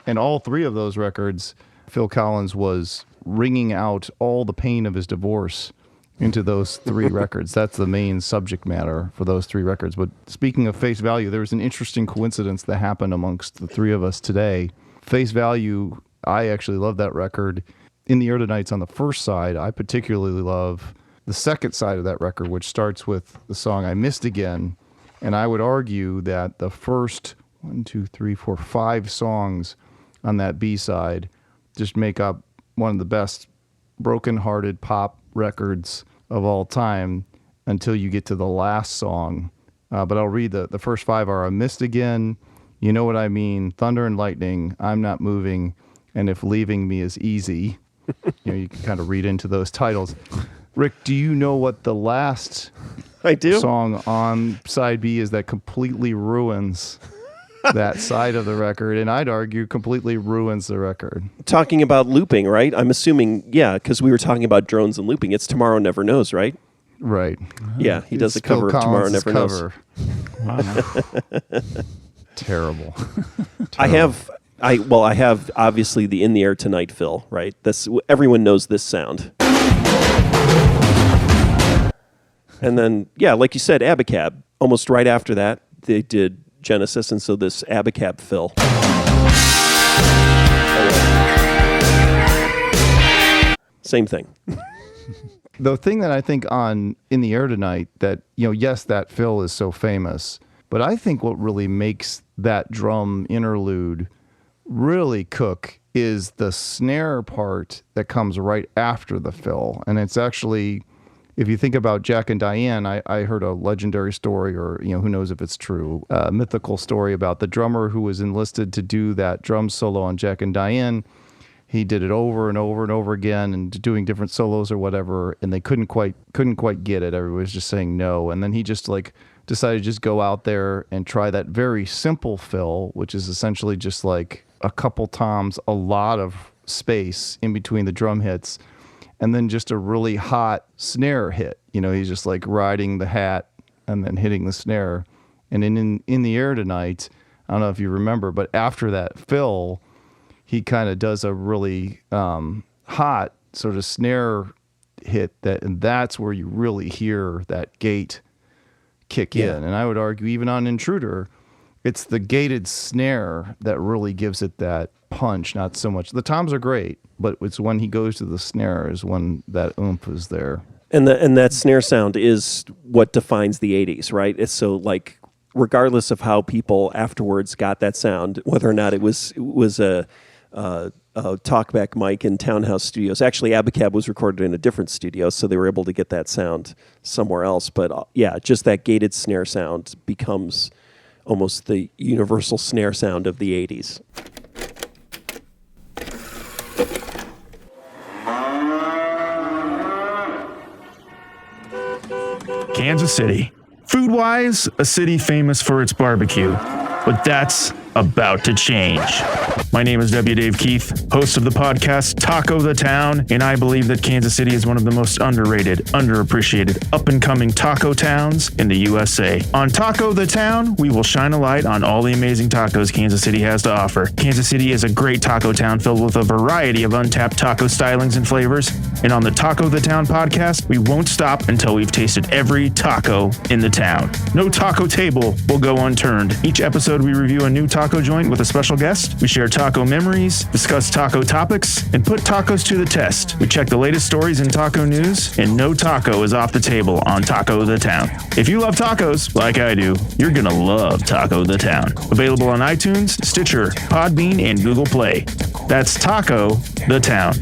And all three of those records, Phil Collins was wringing out all the pain of his divorce into those three records. That's the main subject matter for those three records. But speaking of Face Value, there was an interesting coincidence that happened amongst the three of us today. Face Value, I actually love that record. In the Air Tonight's on the first side. I particularly love the second side of that record, which starts with the song I Missed Again. And I would argue that the first 5 songs on that B-side just make up one of the best broken-hearted pop records of all time until you get to the last song. But I'll read the first 5 are I Missed Again, You Know What I Mean, Thunder and Lightning, I'm Not Moving, and If Leaving Me Is Easy. You can kind of read into those titles. Rick, do you know what the last song on side B is that completely ruins that side of the record, and I'd argue completely ruins the record? Talking about looping, right? I'm assuming, because we were talking about drones and looping. It's Tomorrow Never Knows, right? Right. Yeah, he does a cover of Tomorrow Never Knows. Wow. Terrible. I have obviously the In the Air Tonight fill, right? Everyone knows this sound. And then, like you said, Abacab. Almost right after that, they did Genesis, and so this Abacab fill. Same thing. The thing that I think on In the Air Tonight that, yes, that fill is so famous, but I think what really makes that drum interlude really cook is the snare part that comes right after the fill. And it's actually, if you think about Jack and Diane, I heard a legendary story, or who knows if it's true, a mythical story about the drummer who was enlisted to do that drum solo on Jack and Diane he did it over and over and over again and doing different solos or whatever, and they couldn't quite get it. Everybody was just saying no. And then he just like decided to just go out there and try that very simple fill, which is essentially just like a couple toms, a lot of space in between the drum hits, and then just a really hot snare hit. You know, he's just like riding the hat and then hitting the snare. And in the Air Tonight, I don't know if you remember, but after that fill, he kind of does a really hot sort of snare hit, and that's where you really hear that gate kick in. And I would argue even on Intruder, it's the gated snare that really gives it that punch, not so much. The toms are great, but it's when he goes to the snare is when that oomph is there. And that snare sound is what defines the 80s, right? It's so like, regardless of how people afterwards got that sound, whether or not it was a talkback mic in Townhouse Studios. Actually, Abacab was recorded in a different studio, so they were able to get that sound somewhere else. But yeah, just that gated snare sound becomes almost the universal snare sound of the 80s. Kansas City. Food-wise, a city famous for its barbecue. But that's about to change. My name is W. Dave Keith, host of the podcast Taco the Town, and I believe that Kansas City is one of the most underrated, underappreciated, up-and-coming taco towns in the USA. On Taco the Town, we will shine a light on all the amazing tacos Kansas City has to offer. Kansas City is a great taco town filled with a variety of untapped taco stylings and flavors, and on the Taco the Town podcast, we won't stop until we've tasted every taco in the town. No taco table will go unturned. Each episode, we review a new taco joint with a special guest. We share taco memories, discuss taco topics, and put tacos to the test. We check the latest stories in taco news, and no taco is off the table on Taco the Town. If you love tacos, like I do, you're gonna love Taco the Town. Available on iTunes, Stitcher, Podbean, and Google Play. That's Taco the Town.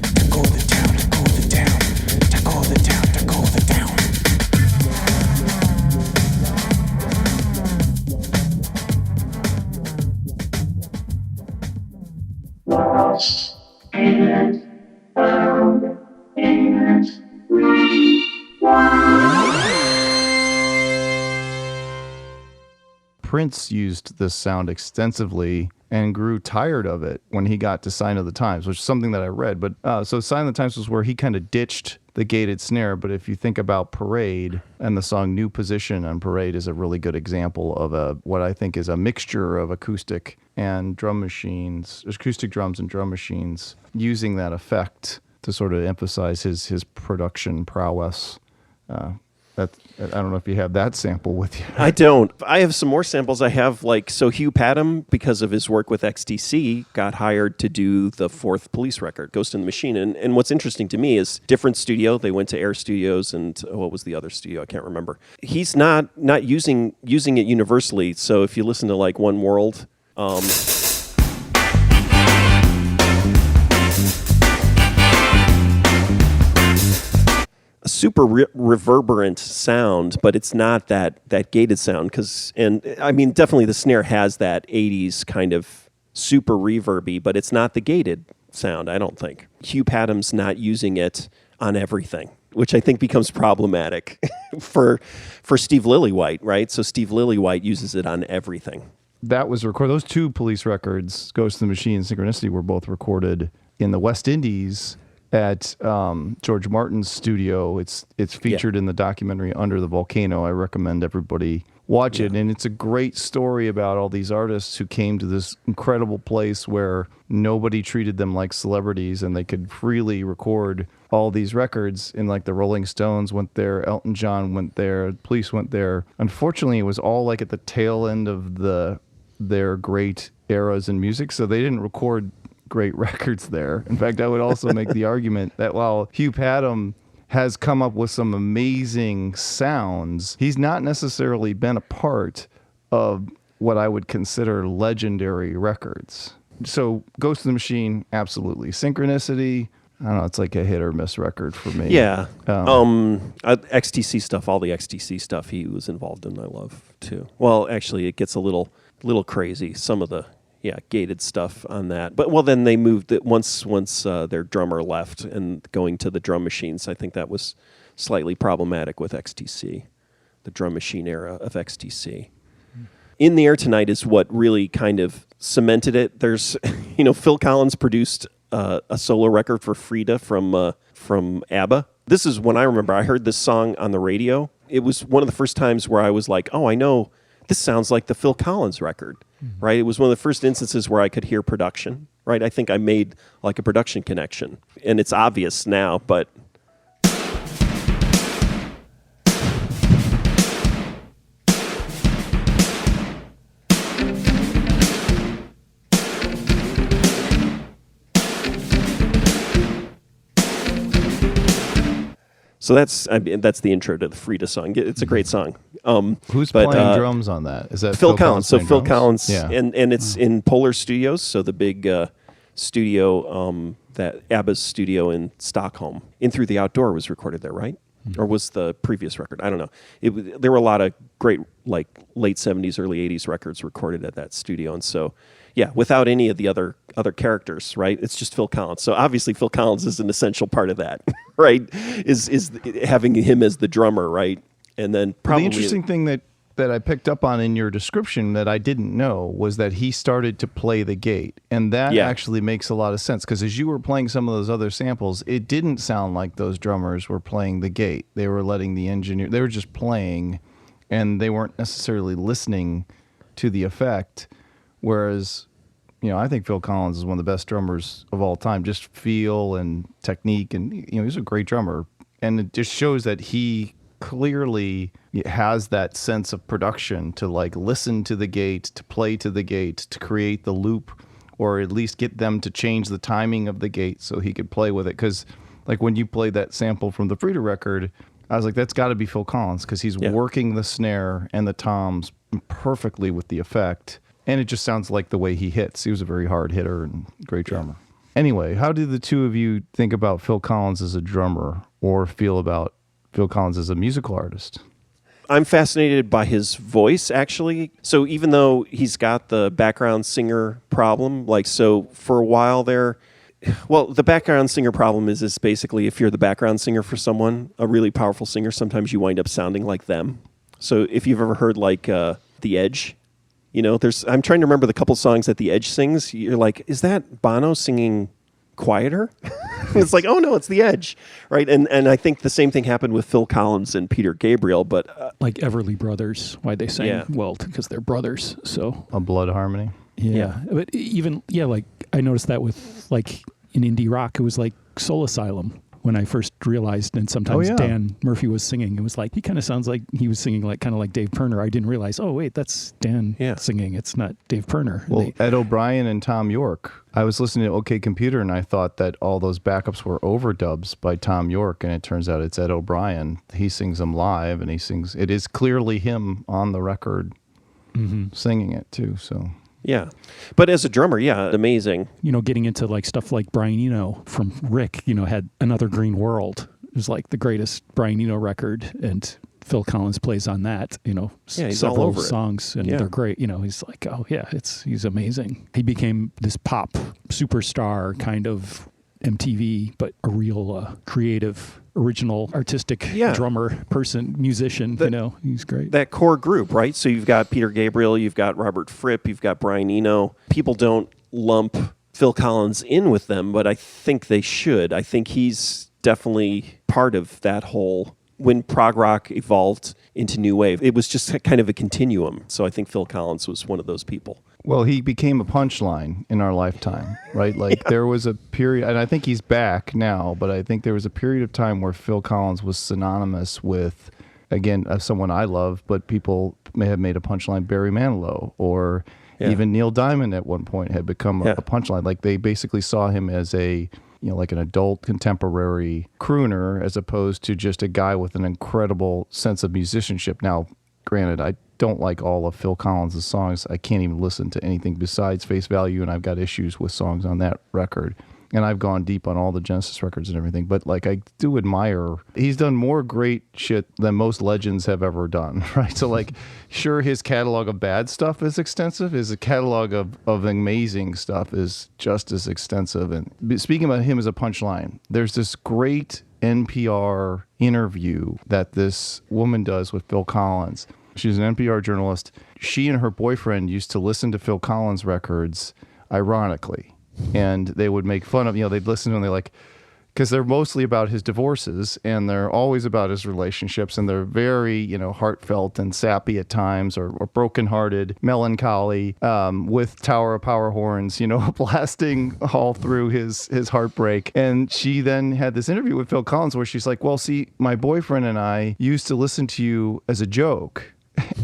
Prince used this sound extensively and grew tired of it when he got to Sign of the Times, which is something that I read. But so Sign of the Times was where he kind of ditched the gated snare. But if you think about Parade, and the song New Position on Parade is a really good example of what I think is a mixture of acoustic and drum machines, acoustic drums and drum machines, using that effect to sort of emphasize his production prowess. I don't know if you have that sample with you. I don't. I have some more samples. I have Hugh Padgham, because of his work with XTC, got hired to do the fourth Police record, Ghost in the Machine. And what's interesting to me is different studio. They went to Air Studios and what was the other studio? I can't remember. He's not using it universally. So if you listen to like One World, a super reverberant sound, but it's not that gated sound. Definitely the snare has that 80s kind of super reverby, but it's not the gated sound, I don't think. Hugh Padgham's not using it on everything, which I think becomes problematic for Steve Lillywhite, right? So Steve Lillywhite uses it on everything. That was recorded. Those two Police records, Ghost in the Machine and Synchronicity, were both recorded in the West Indies at George Martin's studio. It's featured in the documentary Under the Volcano. I recommend everybody watch it. And it's a great story about all these artists who came to this incredible place where nobody treated them like celebrities and they could freely record all these records. And like the Rolling Stones went there, Elton John went there, Police went there. Unfortunately, it was all like at the tail end of their great eras in music, so they didn't record great records there. In fact, I would also make the argument that while Hugh Padgham has come up with some amazing sounds, he's not necessarily been a part of what I would consider legendary records. So Ghost in the Machine, absolutely. Synchronicity, I don't know, it's like a hit or miss record for me. Yeah. XTC stuff, all the XTC stuff he was involved in, I love too. Well, actually, it gets a little crazy. Some of the gated stuff on that. But well, then they moved it once their drummer left and going to the drum machines. I think that was slightly problematic with XTC, the drum machine era of XTC. In the Air Tonight is what really kind of cemented it. There's, Phil Collins produced a solo record for Frida from ABBA. This is when I remember I heard this song on the radio. It was one of the first times where I was like, oh, I know this sounds like the Phil Collins record, right? It was one of the first instances where I could hear production, right? I think I made like a production connection. And it's obvious now, but... So that's the intro to the Frida song. It's a great song. Who's playing drums on that? Is that Phil Collins? So Phil drums? Collins, Yeah. and it's in Polar Studios, so the big studio, that ABBA's studio in Stockholm. In Through the Outdoor was recorded there, right? Or was the previous record? I don't know. There were a lot of great like late 70s, early 80s records recorded at that studio, and so yeah, without any of the other characters, right? It's just Phil Collins. So obviously Phil Collins is an essential part of that, right? Is having him as the drummer, right? And then probably the interesting thing that I picked up on in your description that I didn't know was that he started to play the gate. And that actually makes a lot of sense because as you were playing some of those other samples, it didn't sound like those drummers were playing the gate. They were letting the engineer, they were just playing and they weren't necessarily listening to the effect. Whereas, I think Phil Collins is one of the best drummers of all time, just feel and technique. And, he's a great drummer. And it just shows that he clearly has that sense of production to like listen to the gate, to play to the gate, to create the loop, or at least get them to change the timing of the gate so he could play with it. Because like when you played that sample from the Frida record, I was like, that's got to be Phil Collins because he's working the snare and the toms perfectly with the effect. And it just sounds like the way he hits. He was a very hard hitter and great drummer. Anyway, how do the two of you think about Phil Collins as a drummer or feel about Phil Collins as a musical artist? I'm fascinated by his voice, actually. So even though he's got the background singer problem, so for a while there, well, the background singer problem is basically if you're the background singer for someone, a really powerful singer, sometimes you wind up sounding like them. So if you've ever heard The Edge, I'm trying to remember the couple songs that The Edge sings. You're like, is that Bono singing quieter? It's like, oh no, it's The Edge, right? And I think the same thing happened with Phil Collins and Peter Gabriel, but like Everly Brothers, why they sang well because they're brothers. So a blood harmony. Yeah, but even like I noticed that with like in indie rock, it was like Soul Asylum. When I first realized, and sometimes Dan Murphy was singing, it was like, he kind of sounds like he was singing kind of like Dave Pirner. I didn't realize, oh, wait, that's Dan singing. It's not Dave Pirner. Well, Ed O'Brien and Tom York. I was listening to OK Computer, and I thought that all those backups were overdubs by Tom York, and it turns out it's Ed O'Brien. He sings them live, and it is clearly him on the record singing it, too, so... Yeah. But as a drummer, amazing. Getting into stuff like Brian Eno from Rick, had Another Green World. It was like the greatest Brian Eno record, and Phil Collins plays on that, he's several all over songs, and they're great. He's like, oh yeah, he's amazing. He became this pop superstar kind of MTV, but a real creative, original, artistic drummer, person, musician. He's great. That core group, right? So you've got Peter Gabriel, you've got Robert Fripp, you've got Brian Eno. People don't lump Phil Collins in with them, but I think they should. I think he's definitely part of that whole. When prog rock evolved into new wave, it was just kind of a continuum. So I think Phil Collins was one of those people. Well, he became a punchline in our lifetime, right? There was a period, and I think he's back now, but I think there was a period of time where Phil Collins was synonymous with, again, someone I love, but people may have made a punchline, Barry Manilow, or even Neil Diamond at one point had become a punchline. They basically saw him as an adult contemporary crooner as opposed to just a guy with an incredible sense of musicianship. Now, granted, I don't like all of Phil Collins' songs. I can't even listen to anything besides Face Value, and I've got issues with songs on that record. and I've gone deep on all the Genesis records and everything, but like I do admire, he's done more great shit than most legends have ever done, right? So like, sure, his catalog of bad stuff is extensive. His catalog of amazing stuff is just as extensive. And speaking about him as a punchline, there's this great NPR interview that this woman does with Phil Collins. She's an NPR journalist. She and her boyfriend used to listen to Phil Collins records, ironically. And they would make fun of, they'd listen to them, because they're mostly about his divorces, and they're always about his relationships, and they're very, heartfelt and sappy at times, or brokenhearted, melancholy, with Tower of Power horns, blasting all through his heartbreak. And she then had this interview with Phil Collins where she's like, well, see, my boyfriend and I used to listen to you as a joke.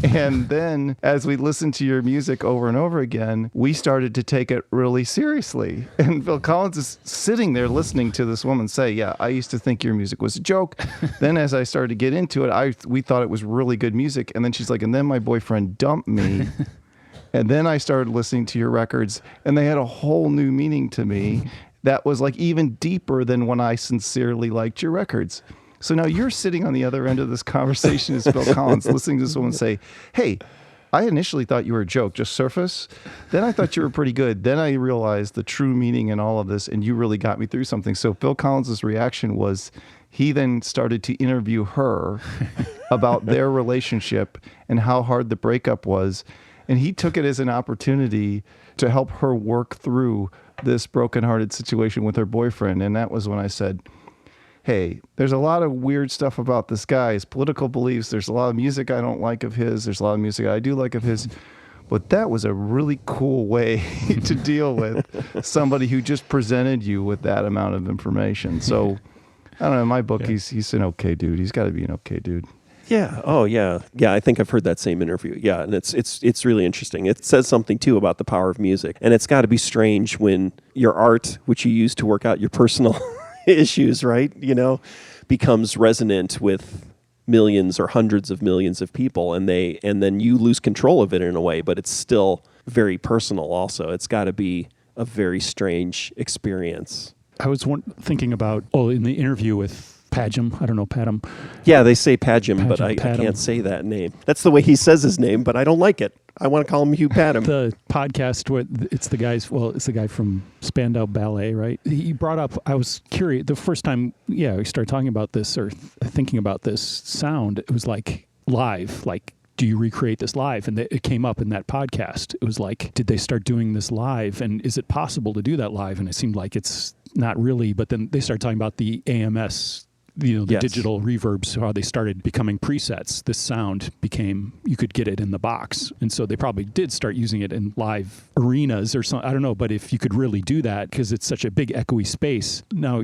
And then as we listened to your music over and over again, we started to take it really seriously. And Phil Collins is sitting there listening to this woman say, yeah, I used to think your music was a joke. Then as I started to get into it, we thought it was really good music. And then she's like, and then my boyfriend dumped me. And then I started listening to your records, and they had a whole new meaning to me that was like even deeper than when I sincerely liked your records. So now you're sitting on the other end of this conversation as Phil Collins, listening to this woman say, hey, I initially thought you were a joke, just surface. Then I thought you were pretty good. Then I realized the true meaning in all of this, and you really got me through something. So Phil Collins' reaction was he then started to interview her about their relationship and how hard the breakup was. And he took it as an opportunity to help her work through this brokenhearted situation with her boyfriend. And that was when I said, hey, there's a lot of weird stuff about this guy, his political beliefs. There's a lot of music I don't like of his. There's a lot of music I do like of his. But that was a really cool way to deal with somebody who just presented you with that amount of information. So, I don't know, in my book, he's an okay dude. He's got to be an okay dude. Yeah. Oh, yeah. Yeah, I think I've heard that same interview. Yeah, and it's really interesting. It says something, too, about the power of music. And it's got to be strange when your art, which you use to work out your personal issues, right, becomes resonant with millions or hundreds of millions of people, and then you lose control of it in a way, but it's still very personal also. It's got to be a very strange experience. I was thinking about, in the interview with Padgham, I don't know, Padgham. Yeah, they say Padgham, but I can't say that name. That's the way he says his name, but I don't like it. I want to call him Hugh Padgham. The podcast, it's the guy from Spandau Ballet, right? He brought up, I was curious, the first time, we started talking about this or thinking about this sound, it was like live, like, do you recreate this live? And it came up in that podcast. It was like, did they start doing this live? And is it possible to do that live? And it seemed like it's not really, but then they started talking about the AMS, the digital reverbs, how they started becoming presets. This sound became, you could get it in the box. And so they probably did start using it in live arenas or something. I don't know, but if you could really do that, because it's such a big echoey space. Now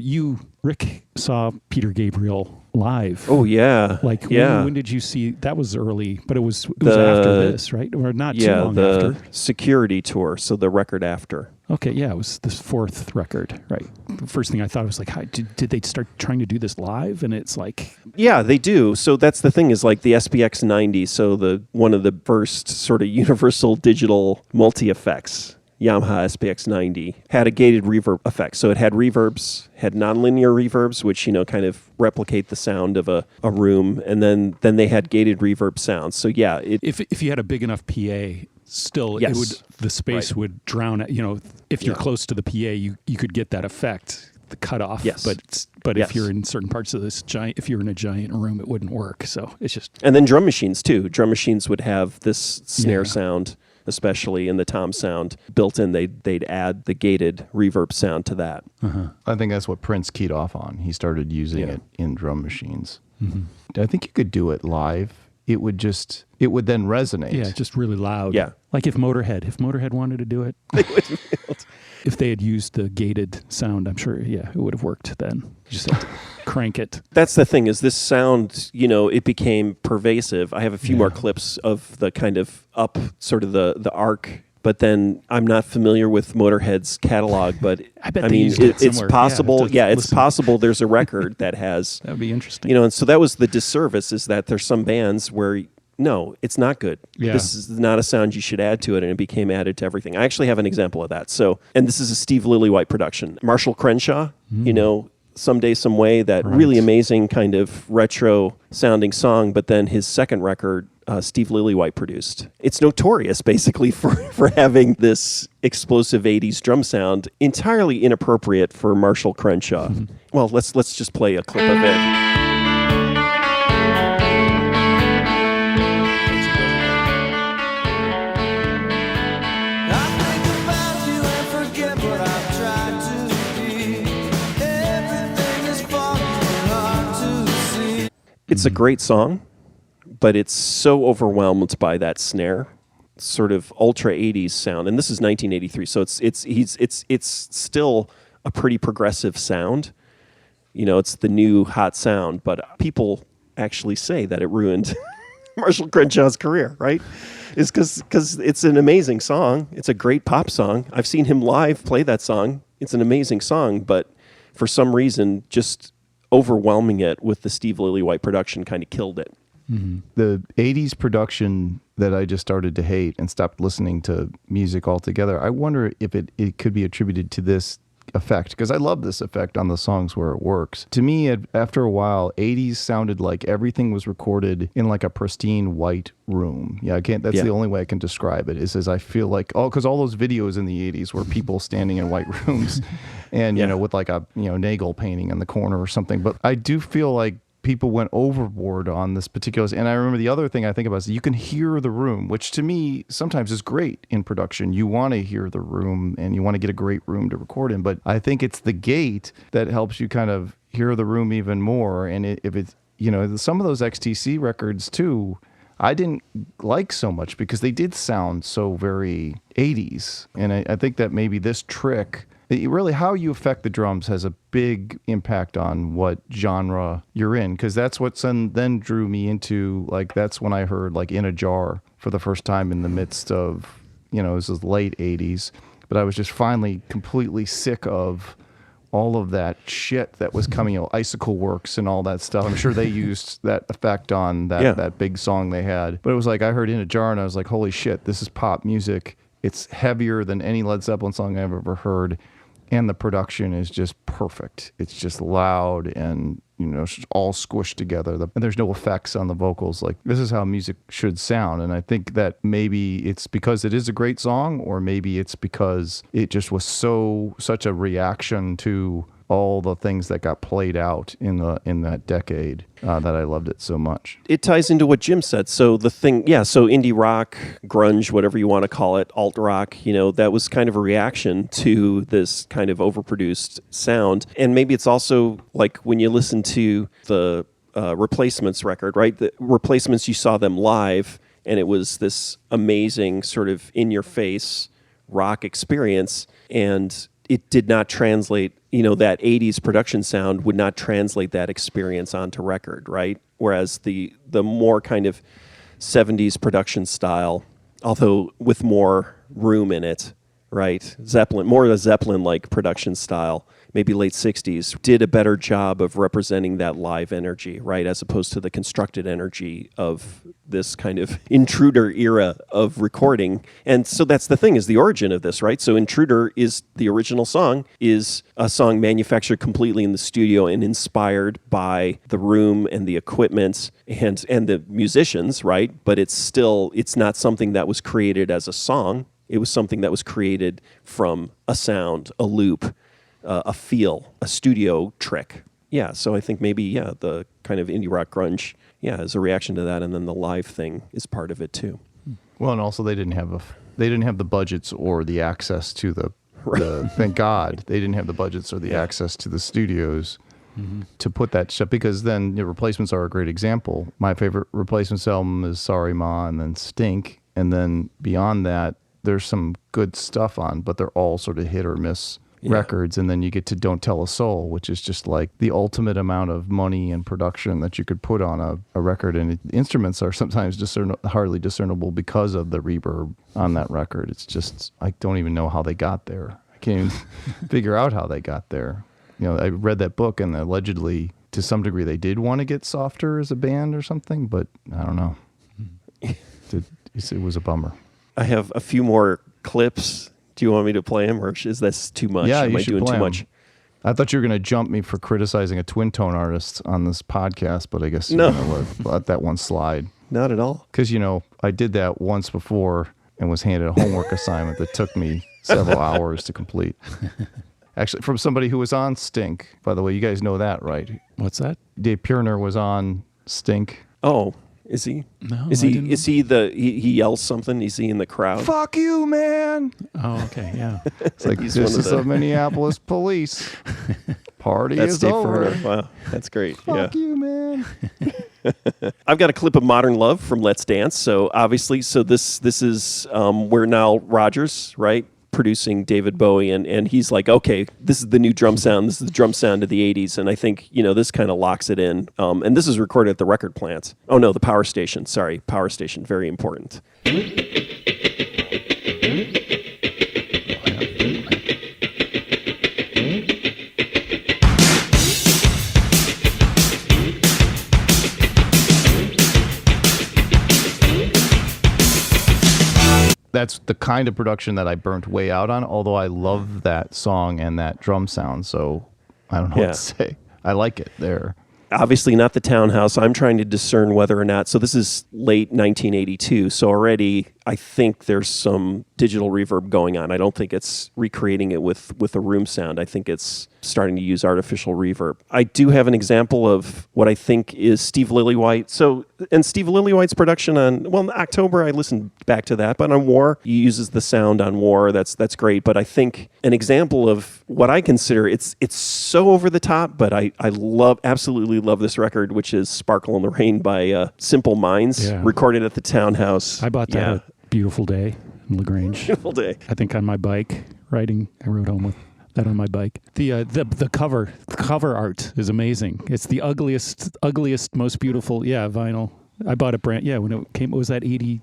Rick saw Peter Gabriel live. Oh, yeah. When did you see? That was early, but it was after this, right? Or not too long after. The Security Tour, so the record after. Okay, yeah, it was this fourth record, right? The first thing I thought was like, did they start trying to do this live? And it's like... Yeah, they do. So that's the thing is like the SPX 90, so one of the first sort of universal digital multi-effects, Yamaha SPX 90, had a gated reverb effect. So it had reverbs, had nonlinear reverbs, which, kind of replicate the sound of a room. And then they had gated reverb sounds. So yeah. If you had a big enough PA... Still, yes. The space would drown it. If you're close to the PA, you could get that effect, the cutoff. Yes. But if you're in certain parts of this if you're in a giant room, it wouldn't work. So it's just. And then drum machines too. Drum machines would have this snare sound, especially in the tom sound built in. They'd add the gated reverb sound to that. Uh-huh. I think that's what Prince keyed off on. He started using it in drum machines. Mm-hmm. I think you could do it live. It would then resonate. Yeah, just really loud. Yeah. Like if Motorhead wanted to do it, if they had used the gated sound, I'm sure, it would have worked then. You just have to crank it. That's the thing is this sound, it became pervasive. I have a few more clips of the kind of up sort of the arc, but then I'm not familiar with Motorhead's catalog, but I bet it's possible. It's possible there's a record that has. That would be interesting. And so that was the disservice is that there's some bands where no, it's not good. Yeah. This is not a sound you should add to it, and it became added to everything. I actually have an example of that. So, and this is a Steve Lillywhite production. Marshall Crenshaw, you know, Someday, Some Way, that really amazing kind of retro sounding song, but then his second record, Steve Lillywhite produced. It's notorious, basically, for having this explosive 80s drum sound, entirely inappropriate for Marshall Crenshaw. Well, let's just play a clip of it. It's a great song, but it's so overwhelmed by that snare, sort of ultra 80s sound. And this is 1983, so it's still a pretty progressive sound. You know, it's the new hot sound, but people actually say that it ruined Marshall Crenshaw's career, right? Is because it's an amazing song. It's a great pop song. I've seen him live play that song. It's an amazing song, but for some reason, just overwhelming it with the Steve Lillywhite production kind of killed it. The 80s production that I just started to hate and stopped listening to music altogether, I wonder if it could be attributed to this effect, because I love this effect on the songs where it works. To me, after a while, 80s sounded like everything was recorded in like a pristine white room. Yeah, that's the only way I can describe it, is as I feel like, because all those videos in the 80s were people standing in white rooms and, you know, with like a, Nagel painting in the corner or something. But I do feel like people went overboard on this particular, and I remember the other thing I think about is you can hear the room, which to me sometimes is great in production. You want to hear the room and you want to get a great room to record in, but I think it's the gate that helps you kind of hear the room even more. And if it's, some of those XTC records too, I didn't like so much because they did sound so very 80s. And I think that maybe this trick, really how you affect the drums has a big impact on what genre you're in, because that's what then drew me into, like, that's when I heard like In a Jar for the first time in the midst of, it was the late 80s, but I was just finally completely sick of all of that shit that was coming, Icicle Works and all that stuff. I'm sure they used that effect on that big song they had, but it was like I heard In a Jar and I was like, holy shit, this is pop music. It's heavier than any Led Zeppelin song I've ever heard. And the production is just perfect. It's just loud and, it's all squished together. And there's no effects on the vocals. Like, this is how music should sound. And I think that maybe it's because it is a great song, or maybe it's because it just was such a reaction to all the things that got played out in that decade that I loved it so much. It ties into what Jim said. So so indie rock, grunge, whatever you want to call it, alt rock, that was kind of a reaction to this kind of overproduced sound. And maybe it's also like when you listen to the Replacements record, right? The Replacements, you saw them live, and it was this amazing sort of in-your-face rock experience, and it did not translate, that 80s production sound would not translate that experience onto record, right? Whereas the more kind of 70s production style, although with more room in it, right? More of a Zeppelin-like production style, maybe late 60s, did a better job of representing that live energy, right? As opposed to the constructed energy of this kind of Intruder era of recording. And so that's the thing, is the origin of this, right? So Intruder is the original song, is a song manufactured completely in the studio and inspired by the room and the equipment and the musicians, right? But it's not something that was created as a song. It was something that was created from a sound, a loop, a feel, a studio trick. Yeah, so I think maybe, the kind of indie rock grunge, is a reaction to that, and then the live thing is part of it too. Well, and also they didn't have the budgets or the access to the thank God they didn't have the budgets or the access to the studios to put that shit, because then the Replacements are a great example. My favorite Replacements album is Sorry Ma and then Stink, and then beyond that there's some good stuff on, but they're all sort of hit or miss records. And then you get to Don't Tell a Soul, which is just like the ultimate amount of money and production that you could put on a record. And the instruments are sometimes hardly discernible because of the reverb on that record. It's just, I don't even know how they got there. I can't even figure out how they got there. I read that book, and allegedly to some degree they did want to get softer as a band or something, but I don't know. It was a bummer. I have a few more clips. Do you want me to play them, or is this too much? Yeah, Am you I should doing play too 'em. much? I thought you were going to jump me for criticizing a twin tone artist on this podcast, but I guess you're No. going to let that one slide. Not at all. Because, I did that once before and was handed a homework assignment that took me several hours to complete. Actually, from somebody who was on Stink. By the way, you guys know that, right? What's that? Dave Pirner was on Stink. Oh, is he? No, Is I he? didn't- Is he he yells something? Is he in the crowd? Fuck you, man! Oh, okay, yeah. It's like, He's this one of is the- the Minneapolis police. Party That's is Dave over. Pirner. Wow, that's great. Fuck you, man. I've got a clip of Modern Love from Let's Dance. So obviously, this is where Nile Rodgers, right, producing David Bowie, and he's like, okay, this is the new drum sound. This is the drum sound of the '80s, and I think this kind of locks it in. And this is recorded at the record plant. Oh no, the power station. Sorry, power station. Very important. That's the kind of production that I burnt way out on, although I love that song and that drum sound, so I don't know Yeah. what to say. I like it there. Obviously not the townhouse. I'm trying to discern whether or not. So this is late 1982. So already I think there's some digital reverb going on. I don't think it's recreating it with a room sound. I think it's starting to use artificial reverb. I do have an example of what I think is Steve Lillywhite. So, and Steve Lillywhite's production in October, I listened back to that, but on War, he uses the sound on War. That's great. But I think an example of what I consider, it's so over the top, but I absolutely love this record, which is Sparkle in the Rain by Simple Minds, Yeah. recorded at the Townhouse. I bought that Yeah. a beautiful day in LaGrange. Beautiful day. I think on my bike, riding. I rode home with that on my bike. The cover art is amazing. It's the ugliest, most beautiful. Yeah, vinyl. I bought it when it came. Was that 83.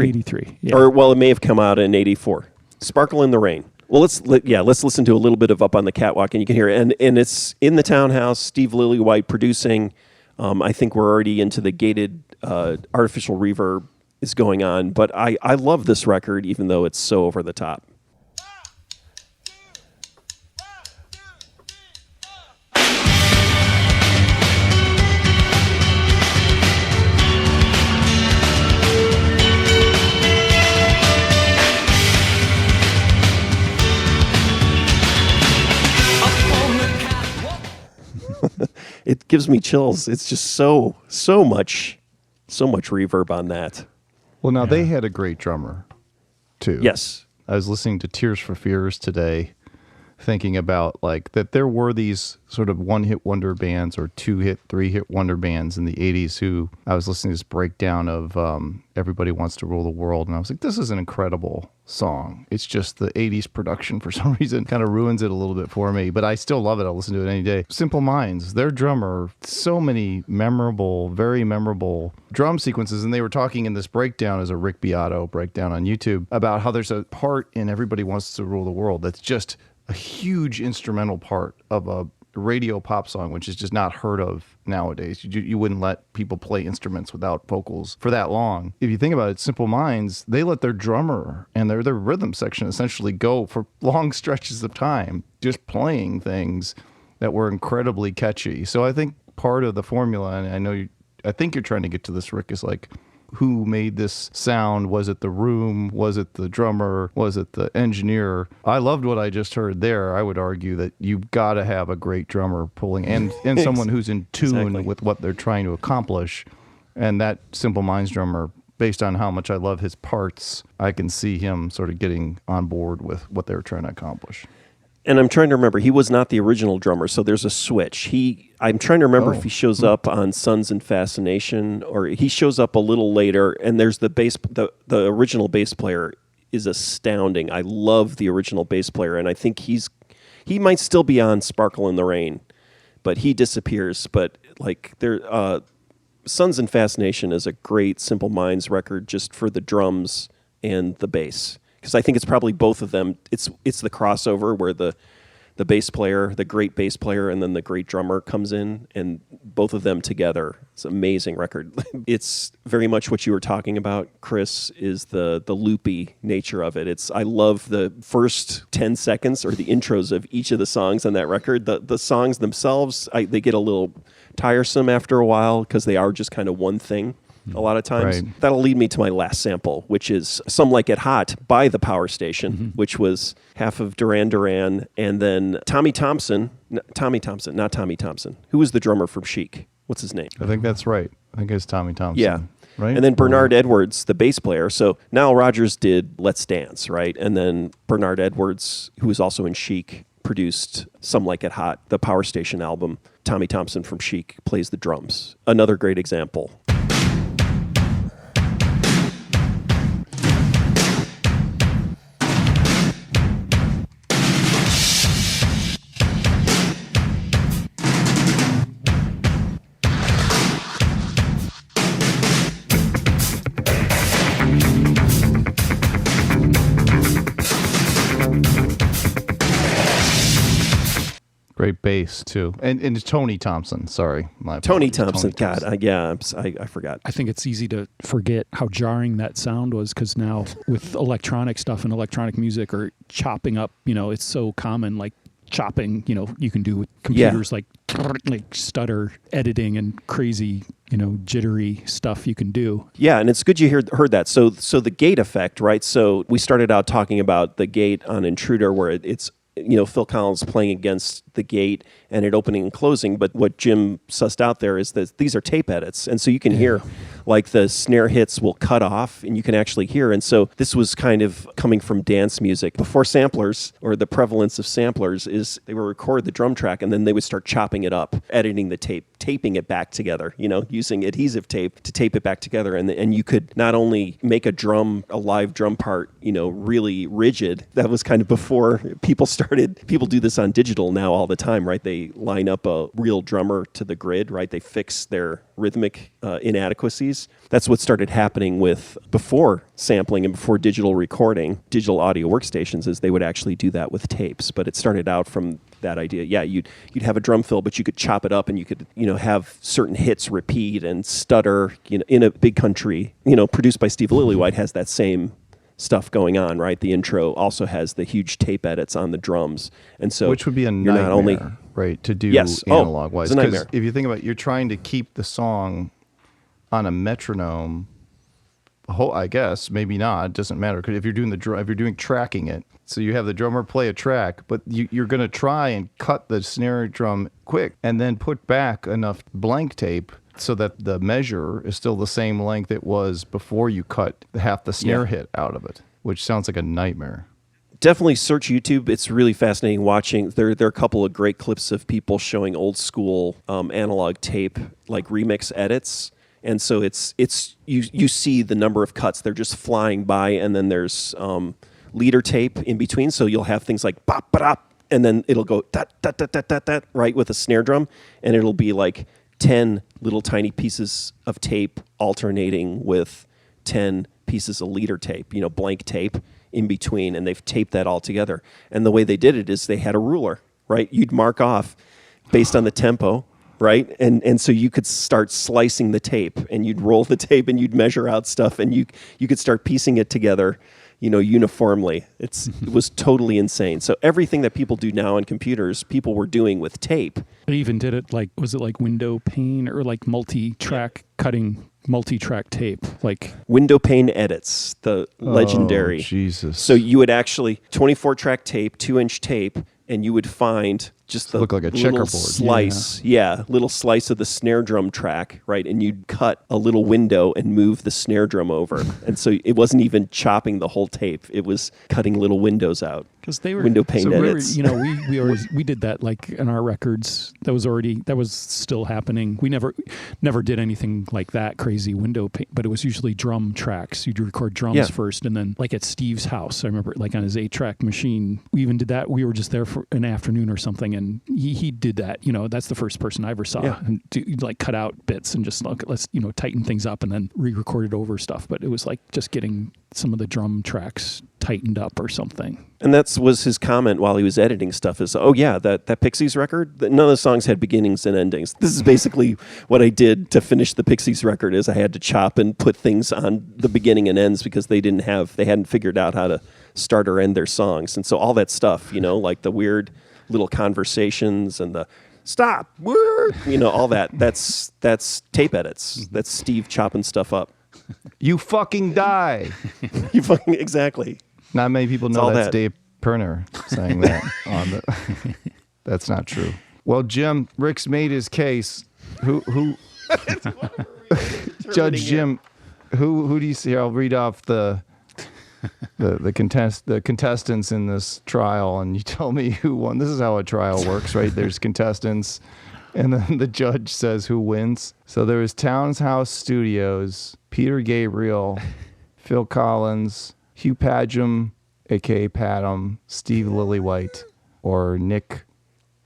83? Yeah. Or, it may have come out in 84. Sparkle in the Rain. Well, let's listen to a little bit of Up on the Catwalk, and you can hear it. And it's in the townhouse, Steve Lillywhite producing. I think we're already into the gated artificial reverb is going on. But I love this record, even though it's so over the top. It gives me chills. It's just so much reverb on that. Well, now they had a great drummer, too. Yes. I was listening to Tears for Fears today, thinking about that there were these sort of one-hit wonder bands or two-hit, three-hit wonder bands in the 80s who I was listening to this breakdown of Everybody Wants to Rule the World, and I was like, this is an incredible song. It's just the 80s production for some reason kind of ruins it a little bit for me, but I still love it. I'll listen to it any day. Simple Minds, their drummer, so many very memorable drum sequences, and they were talking in this breakdown as a Rick Beato breakdown on YouTube about how there's a part in Everybody Wants to Rule the World that's just a huge instrumental part of a radio pop song, which is just not heard of nowadays. You wouldn't let people play instruments without vocals for that long. If you think about it, Simple Minds, they let their drummer and their rhythm section essentially go for long stretches of time, just playing things that were incredibly catchy. So I think part of the formula, and I think you're trying to get to this, Rick, is who made this sound? Was it the room? Was it the drummer? Was it the engineer? I loved what I just heard there. I would argue that you've got to have a great drummer pulling and someone who's in tune Exactly. with what they're trying to accomplish. And that Simple Minds drummer, based on how much I love his parts, I can see him sort of getting on board with what they're trying to accomplish. And I'm trying to remember, he was not the original drummer, so there's a switch. I'm trying to remember if he shows up on Sons and Fascination, or he shows up a little later, and there's the original bass player is astounding. I love the original bass player, and I think he might still be on Sparkle in the Rain, but he disappears. But Sons and Fascination is a great Simple Minds record just for the drums and the bass. Because I think it's probably both of them. It's the crossover where the the bass player, the great bass player, and then the great drummer comes in, and both of them together. It's an amazing record. It's very much what you were talking about, Chris, is the loopy nature of it. I love the first 10 seconds or the intros of each of the songs on that record. The songs themselves, they get a little tiresome after a while because they are just kind of one thing. A lot of times. Right. That'll lead me to my last sample, which is Some Like It Hot by the Power Station, which was half of Duran Duran, and then Tommy Thompson, not Tommy Thompson. Who was the drummer from Chic? What's his name? I think that's right. I think it's Tommy Thompson. Yeah. Right? And then Bernard Edwards, the bass player. So Nile Rodgers did Let's Dance, right? And then Bernard Edwards, who was also in Chic, produced Some Like It Hot, the Power Station album. Tommy Thompson from Chic plays the drums. Another great example. Great bass too, and Tony Thompson. Sorry, Tony Thompson. God, I forgot. I think it's easy to forget how jarring that sound was because now with electronic stuff and electronic music or chopping up, it's so common. Like chopping, you can do with computers like stutter editing and crazy, jittery stuff you can do. Yeah, and it's good you heard that. So the gate effect, right? So we started out talking about the gate on Intruder, where it's Phil Collins playing against the gate and it opening and closing. But what Jim sussed out there is that these are tape edits. And so you can hear like the snare hits will cut off and you can actually hear. And so this was kind of coming from dance music. Before samplers, or the prevalence of samplers, is they would record the drum track and then they would start chopping it up, editing the tape, taping it back together, using adhesive tape to tape it back together. And you could not only make a live drum part, really rigid. That was kind of before people do this on digital now all the time, right? They line up a real drummer to the grid, right? They fix their rhythmic inadequacies. That's what started happening before sampling and before digital recording, digital audio workstations, is they would actually do that with tapes. But it started out from that idea. Yeah, you'd have a drum fill, but you could chop it up and you could, have certain hits repeat and stutter, in a Big Country, produced by Steve Lillywhite, has that same stuff going on, right? The intro also has the huge tape edits on the drums. And so which would be a nightmare, not only, right, to do yes. analog-wise. It's a nightmare. If you think about it, you're trying to keep the song on a metronome, I guess, maybe not, it doesn't matter. Because if you're doing tracking it, so you have the drummer play a track, but you're going to try and cut the snare drum quick and then put back enough blank tape so that the measure is still the same length it was before you cut half the snare hit out of it, which sounds like a nightmare. Definitely search YouTube. It's really fascinating watching. There are a couple of great clips of people showing old school analog tape, like remix edits. And so it's you see the number of cuts. They're just flying by, and then there's leader tape in between. So you'll have things like bop, bop, and then it'll go dat, dat, dat, dat, dat, dat, right, with a snare drum, and it'll be like 10 little tiny pieces of tape alternating with 10 pieces of leader tape, blank tape in between, and they've taped that all together. And the way they did it is they had a ruler, right? You'd mark off based on the tempo, right? And so you could start slicing the tape, and you'd roll the tape, and you'd measure out stuff, and you could start piecing it together, uniformly. It was totally insane. So everything that people do now on computers, people were doing with tape. They even did it was it like window pane or like multi-track cutting multi-track tape? Like window pane edits, the legendary. Jesus. So you would actually 24-track tape, 2-inch tape, and you would find just the look like a little checkerboard slice, little slice of the snare drum track, right? And you'd cut a little window and move the snare drum over, and so it wasn't even chopping the whole tape; it was cutting little windows out. Because they were window pane edits. We did that like in our records. That was still happening. We never did anything like that crazy window pane, but it was usually drum tracks. You'd record drums first, and then like at Steve's house, I remember like on his 8-track machine, we even did that. We were just there for an afternoon or something, and he did that. You know, that's the first person I ever saw and do, like cut out bits and just look, let's, you know, tighten things up and then re-record it over stuff. But it was like just getting some of the drum tracks tightened up or something. And that was his comment while he was editing stuff is, oh yeah, that Pixies record, none of the songs had beginnings and endings. This is basically what I did to finish the Pixies record is I had to chop and put things on the beginning and ends because they hadn't figured out how to start or end their songs. And so all that stuff, you know, like the weird little conversations and the stop, you know, all that's tape edits. That's Steve chopping stuff up. You fucking die. You fucking, exactly. Not many people It's know all that's that. Dave Perner saying that on the. That's not true. Well, Jim, Rick's made his case. Who? Judge Jim, who do you see? I'll read off the contestants in this trial, and you tell me who won. This is how a trial works, right? There's contestants, and then the judge says who wins. So there was Townhouse Studios, Peter Gabriel, Phil Collins, Hugh Padgham, a.k.a. Padgham, Steve Lillywhite, or Nick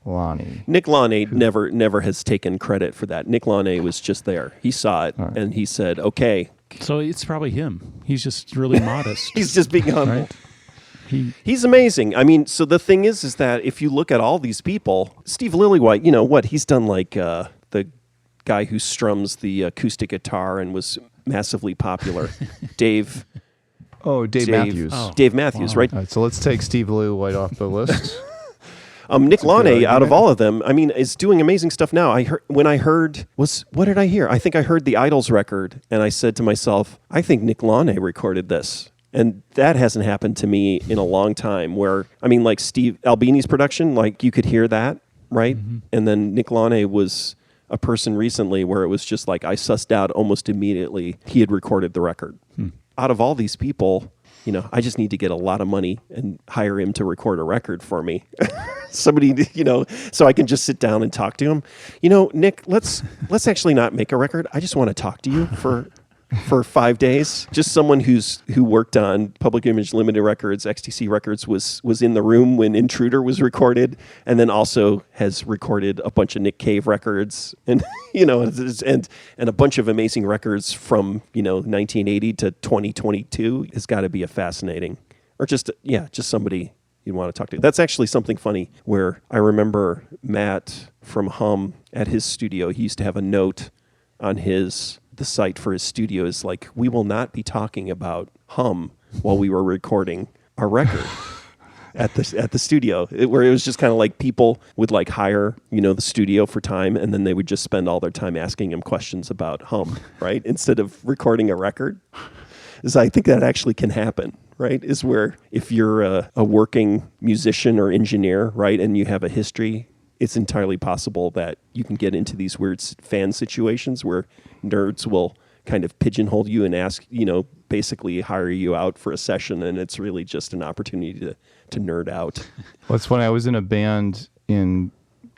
Launay. Nick Launay never has taken credit for that. Nick Launay was just there. He saw it, and he said, okay. So it's probably him. He's just really modest. He's just being humble. Right? He's amazing. I mean, so the thing is that if you look at all these people, Steve Lillywhite, you know what? He's done like the guy who strums the acoustic guitar and was massively popular. Dave Matthews. Oh. Dave Matthews, Wow. right? All right, so let's take Steve Lillywhite off the list. Nick Launay, out of argument. all of them, I mean, is doing amazing stuff now. What did I hear? I think I heard the Idols record, and I said to myself, I think Nick Launay recorded this. And that hasn't happened to me in a long time where, I mean, like Steve Albini's production, like you could hear that, right? Mm-hmm. And then Nick Launay was a person recently where it was just like I sussed out almost immediately he had recorded the record. Out of all these people, you know, I just need to get a lot of money and hire him to record a record for me. Somebody, you know, so I can just sit down and talk to him. You know, Nick, let's actually not make a record. I just want to talk to you for 5 days. Just someone who worked on Public Image Limited Records, XTC Records, was in the room when Intruder was recorded, and then also has recorded a bunch of Nick Cave records, and you know, and a bunch of amazing records from 1980 to 2022. Has got to be a fascinating, or just somebody you'd want to talk to. That's actually something funny where I remember Matt from Hum at his studio. He used to have a note on the site for his studio is like, we will not be talking about Hum while we were recording our record at the studio, where it was just kind of like people would like hire, the studio for time, and then they would just spend all their time asking him questions about Hum, right? Instead of recording a record. So I think that actually can happen, right? Is where if you're a working musician or engineer, right, and you have a history, it's entirely possible that you can get into these weird fan situations where nerds will kind of pigeonhole you and ask, basically hire you out for a session, and it's really just an opportunity to nerd out. Well, it's funny. I was in a band in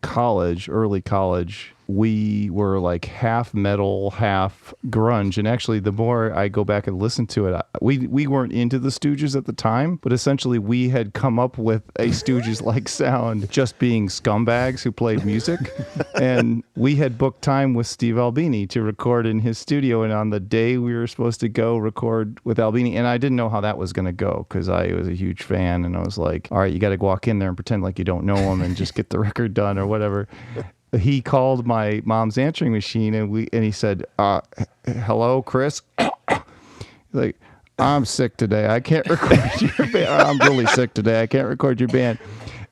college, early college. We were like half metal, half grunge. And actually, the more I go back and listen to it, we weren't into the Stooges at the time, but essentially we had come up with a Stooges-like sound, just being scumbags who played music. And we had booked time with Steve Albini to record in his studio. And on the day we were supposed to go record with Albini, and I didn't know how that was going to go because I was a huge fan. And I was like, all right, you got to walk in there and pretend like you don't know him and just get the record done or whatever. He called my mom's answering machine and he said, hello, Chris. Like, I'm sick today. I can't record your band. I'm really sick today. I can't record your band.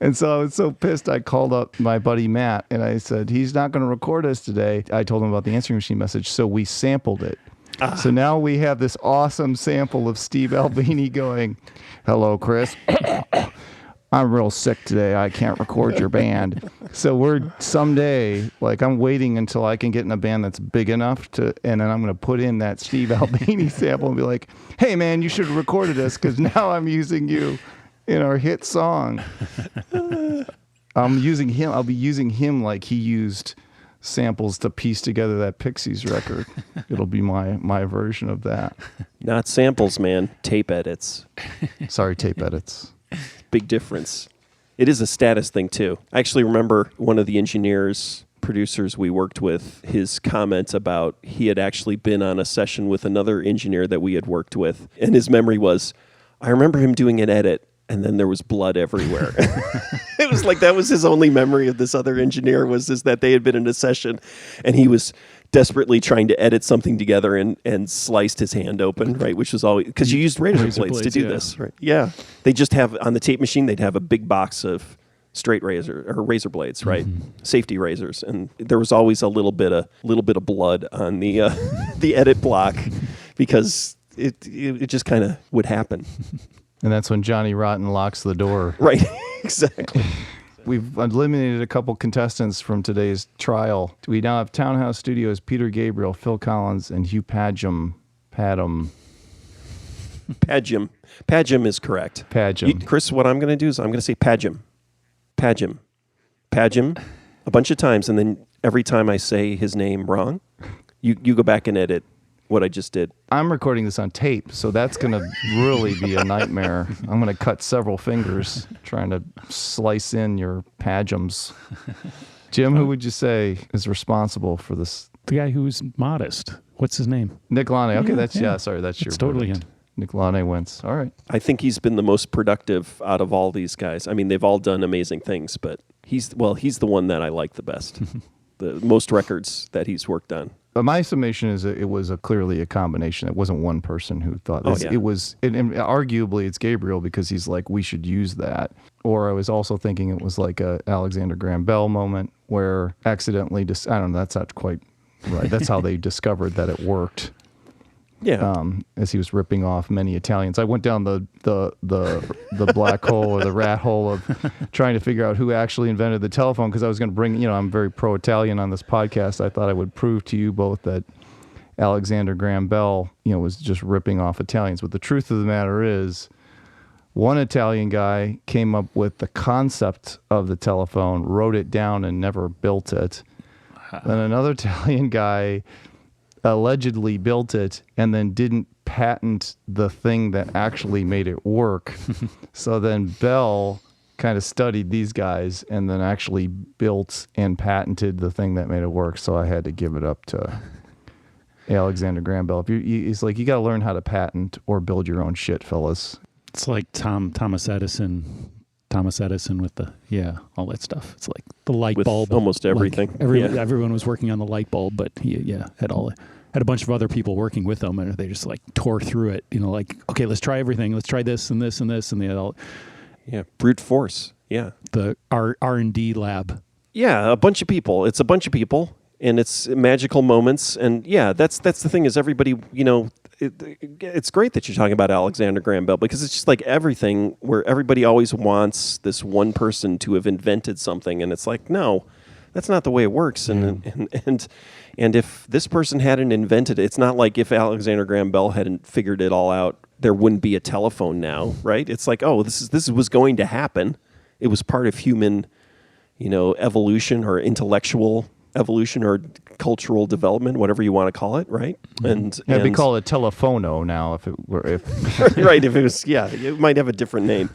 And so I was so pissed. I called up my buddy Matt and I said, he's not going to record us today. I told him about the answering machine message. So we sampled it. So now we have this awesome sample of Steve Albini going, hello, Chris. I'm real sick today. I can't record your band. So we're someday, like I'm waiting until I can get in a band that's big enough and then I'm going to put in that Steve Albini sample and be like, hey man, you should have recorded us because now I'm using you in our hit song. I'll be using him like he used samples to piece together that Pixies record. It'll be my version of that. Not samples, man. Tape edits. Sorry, tape edits. Big difference. It is a status thing too. I actually remember one of the producers we worked with, his comment about he had actually been on a session with another engineer that we had worked with, and his memory was, I remember him doing an edit and then there was blood everywhere. It was like that was his only memory of this other engineer was that they had been in a session and he was desperately trying to edit something together and sliced his hand open, right? Which was always because you used razor blades to do this, right? Yeah, they just have on the tape machine. They'd have a big box of straight razor blades, right? Safety razors, and there was always a little bit of blood on the the edit block because it just kind of would happen. And that's when Johnny Rotten locks the door. Right, exactly. We've eliminated a couple contestants from today's trial. We now have Townhouse Studios, Peter Gabriel, Phil Collins, and Hugh Padgham. Padgham is correct. Padgham. Chris, what I'm going to do is I'm going to say Padgham a bunch of times, and then every time I say his name wrong, you go back and edit what I just did. I'm recording this on tape, so that's going to really be a nightmare. I'm going to cut several fingers trying to slice in your Padghams. Jim, who would you say is responsible for this? The guy who's modest. What's his name? Nick Laney. Okay, that's your totally verdict. him. Nick Laney wins. All right. I think he's been the most productive out of all these guys. I mean, they've all done amazing things, but he's the one that I like the best. The most records that he's worked on. But my summation is that it was clearly a combination. It wasn't one person who thought this. Yeah. It was, and arguably it's Gabriel because he's like, we should use that. Or I was also thinking it was like a Alexander Graham Bell moment where accidentally, I don't know, that's not quite right. That's how they discovered that it worked. Yeah. As he was ripping off many Italians. I went down the black hole or the rat hole of trying to figure out who actually invented the telephone because I was going to bring, I'm very pro-Italian on this podcast. I thought I would prove to you both that Alexander Graham Bell, was just ripping off Italians. But the truth of the matter is one Italian guy came up with the concept of the telephone, wrote it down and never built it. Then another Italian guy allegedly built it and then didn't patent the thing that actually made it work. So then Bell kind of studied these guys and then actually built and patented the thing that made it work. So I had to give it up to Alexander Graham Bell. It's like, you got to learn how to patent or build your own shit, fellas. It's like Thomas Edison with all that stuff. It's like the light With bulb. almost everything. Everyone was working on the light bulb, but he had a bunch of other people working with him, and they just like tore through it. Like, okay, let's try everything. Let's try this and this and this, and they had all. Yeah, brute force. Yeah, the R&D lab. Yeah, a bunch of people. It's a bunch of people, and it's magical moments. And yeah, that's the thing is everybody. It's great that you're talking about Alexander Graham Bell because it's just like everything where everybody always wants this one person to have invented something, and it's like, no, that's not the way it works. And if this person hadn't invented it, it's not like if Alexander Graham Bell hadn't figured it all out, there wouldn't be a telephone now, right? It's like, oh, this was going to happen. It was part of human, evolution or intellectual evolution or cultural development, whatever you want to call it, right? And we call it telephono now. If right, if it was, it might have a different name.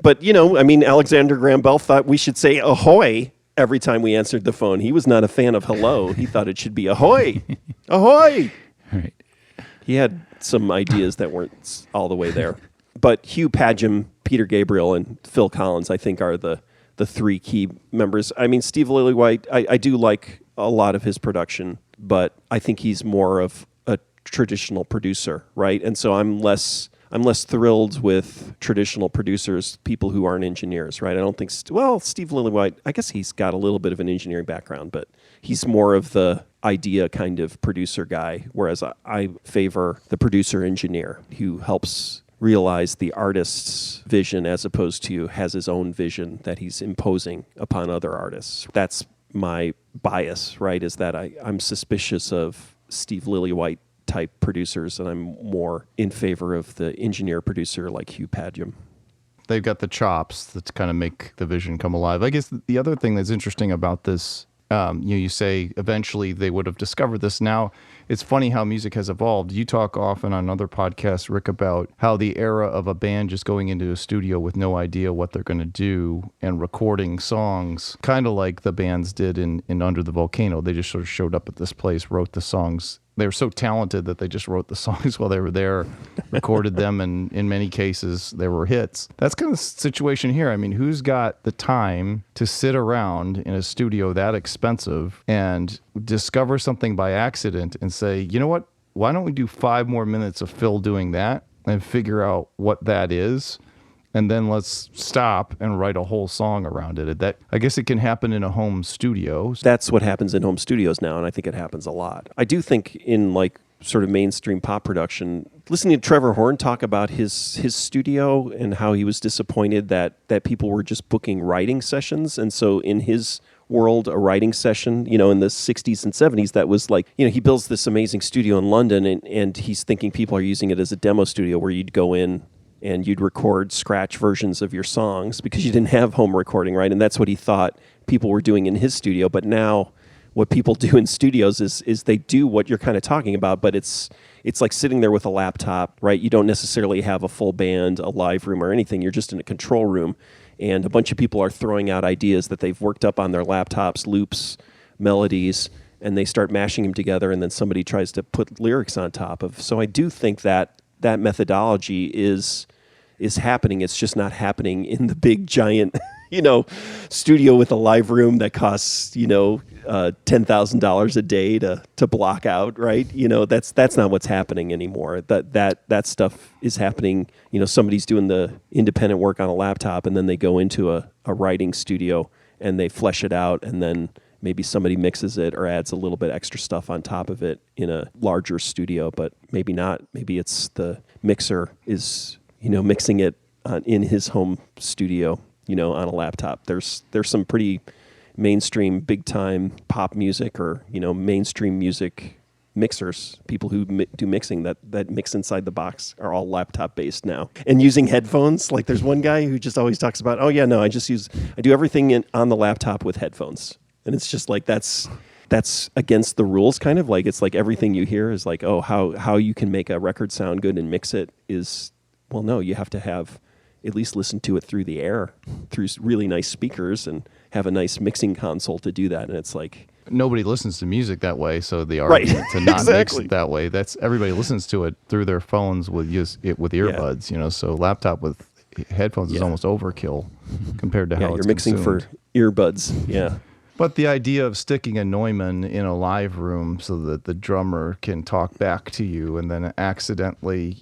But Alexander Graham Bell thought we should say ahoy every time we answered the phone. He was not a fan of hello. He thought it should be ahoy, ahoy. Right. He had some ideas that weren't all the way there. But Hugh Padgham, Peter Gabriel, and Phil Collins, I think, are the three key members. I mean, Steve Lillywhite, I do like a lot of his production, but I think he's more of a traditional producer, right? And so I'm less thrilled with traditional producers, people who aren't engineers, right? I don't think, Steve Lillywhite, I guess he's got a little bit of an engineering background, but he's more of the idea kind of producer guy, whereas I favor the producer engineer who helps realize the artist's vision as opposed to has his own vision that he's imposing upon other artists. That's my bias, right, is that I'm suspicious of Steve Lillywhite type producers, and I'm more in favor of the engineer producer like Hugh Padgham. They've got the chops that kind of make the vision come alive. I guess the other thing that's interesting about this, you say eventually they would have discovered this. Now, it's funny how music has evolved. You talk often on other podcasts, Rick, about how the era of a band just going into a studio with no idea what they're going to do and recording songs, kind of like the bands did in Under the Volcano. They just sort of showed up at this place, wrote the songs. They were so talented that they just wrote the songs while they were there, recorded them, and in many cases, they were hits. That's kind of the situation here. I mean, who's got the time to sit around in a studio that expensive and discover something by accident and say, you know what, why don't we do 5 more minutes of Phil doing that and figure out what that is? And then let's stop and write a whole song around it. That, I guess it can happen in a home studio. That's what happens in home studios now, and I think it happens a lot. I do think in like sort of mainstream pop production, listening to Trevor Horn talk about his studio and how he was disappointed that people were just booking writing sessions. And so in his world, a writing session, in the 60s and 70s, that was like, he builds this amazing studio in London, and he's thinking people are using it as a demo studio where you'd go in and you'd record scratch versions of your songs because you didn't have home recording, right? And that's what he thought people were doing in his studio. But now what people do in studios is they do what you're kind of talking about, but it's like sitting there with a laptop, right? You don't necessarily have a full band, a live room or anything. You're just in a control room, and a bunch of people are throwing out ideas that they've worked up on their laptops, loops, melodies, and they start mashing them together, and then somebody tries to put lyrics on top of. So I do think that methodology is happening. It's just not happening in the big giant, studio with a live room that costs, $10,000 a day to block out, right? That's not what's happening anymore. That stuff is happening. Somebody's doing the independent work on a laptop, and then they go into a writing studio and they flesh it out, and then maybe somebody mixes it or adds a little bit extra stuff on top of it in a larger studio, but maybe not. Maybe it's the mixer is mixing it in his home studio, on a laptop. There's some pretty mainstream, big time pop music or mainstream music mixers. People who do mixing that mix inside the box are all laptop based now and using headphones. Like there's one guy who just always talks about, I do everything on the laptop with headphones, and it's just like that's against the rules, kind of like it's like everything you hear is like, how you can make a record sound good and mix it is. Well, no, you have to have at least listen to it through the air, through really nice speakers, and have a nice mixing console to do that. And it's like nobody listens to music that way, so the argument to not mix it that way, that's everybody listens to it through their phones with earbuds. So laptop with headphones is almost overkill compared to how it's you're mixing consumed. for earbuds. Yeah. But the idea of sticking a Neumann in a live room so that the drummer can talk back to you and then accidentally,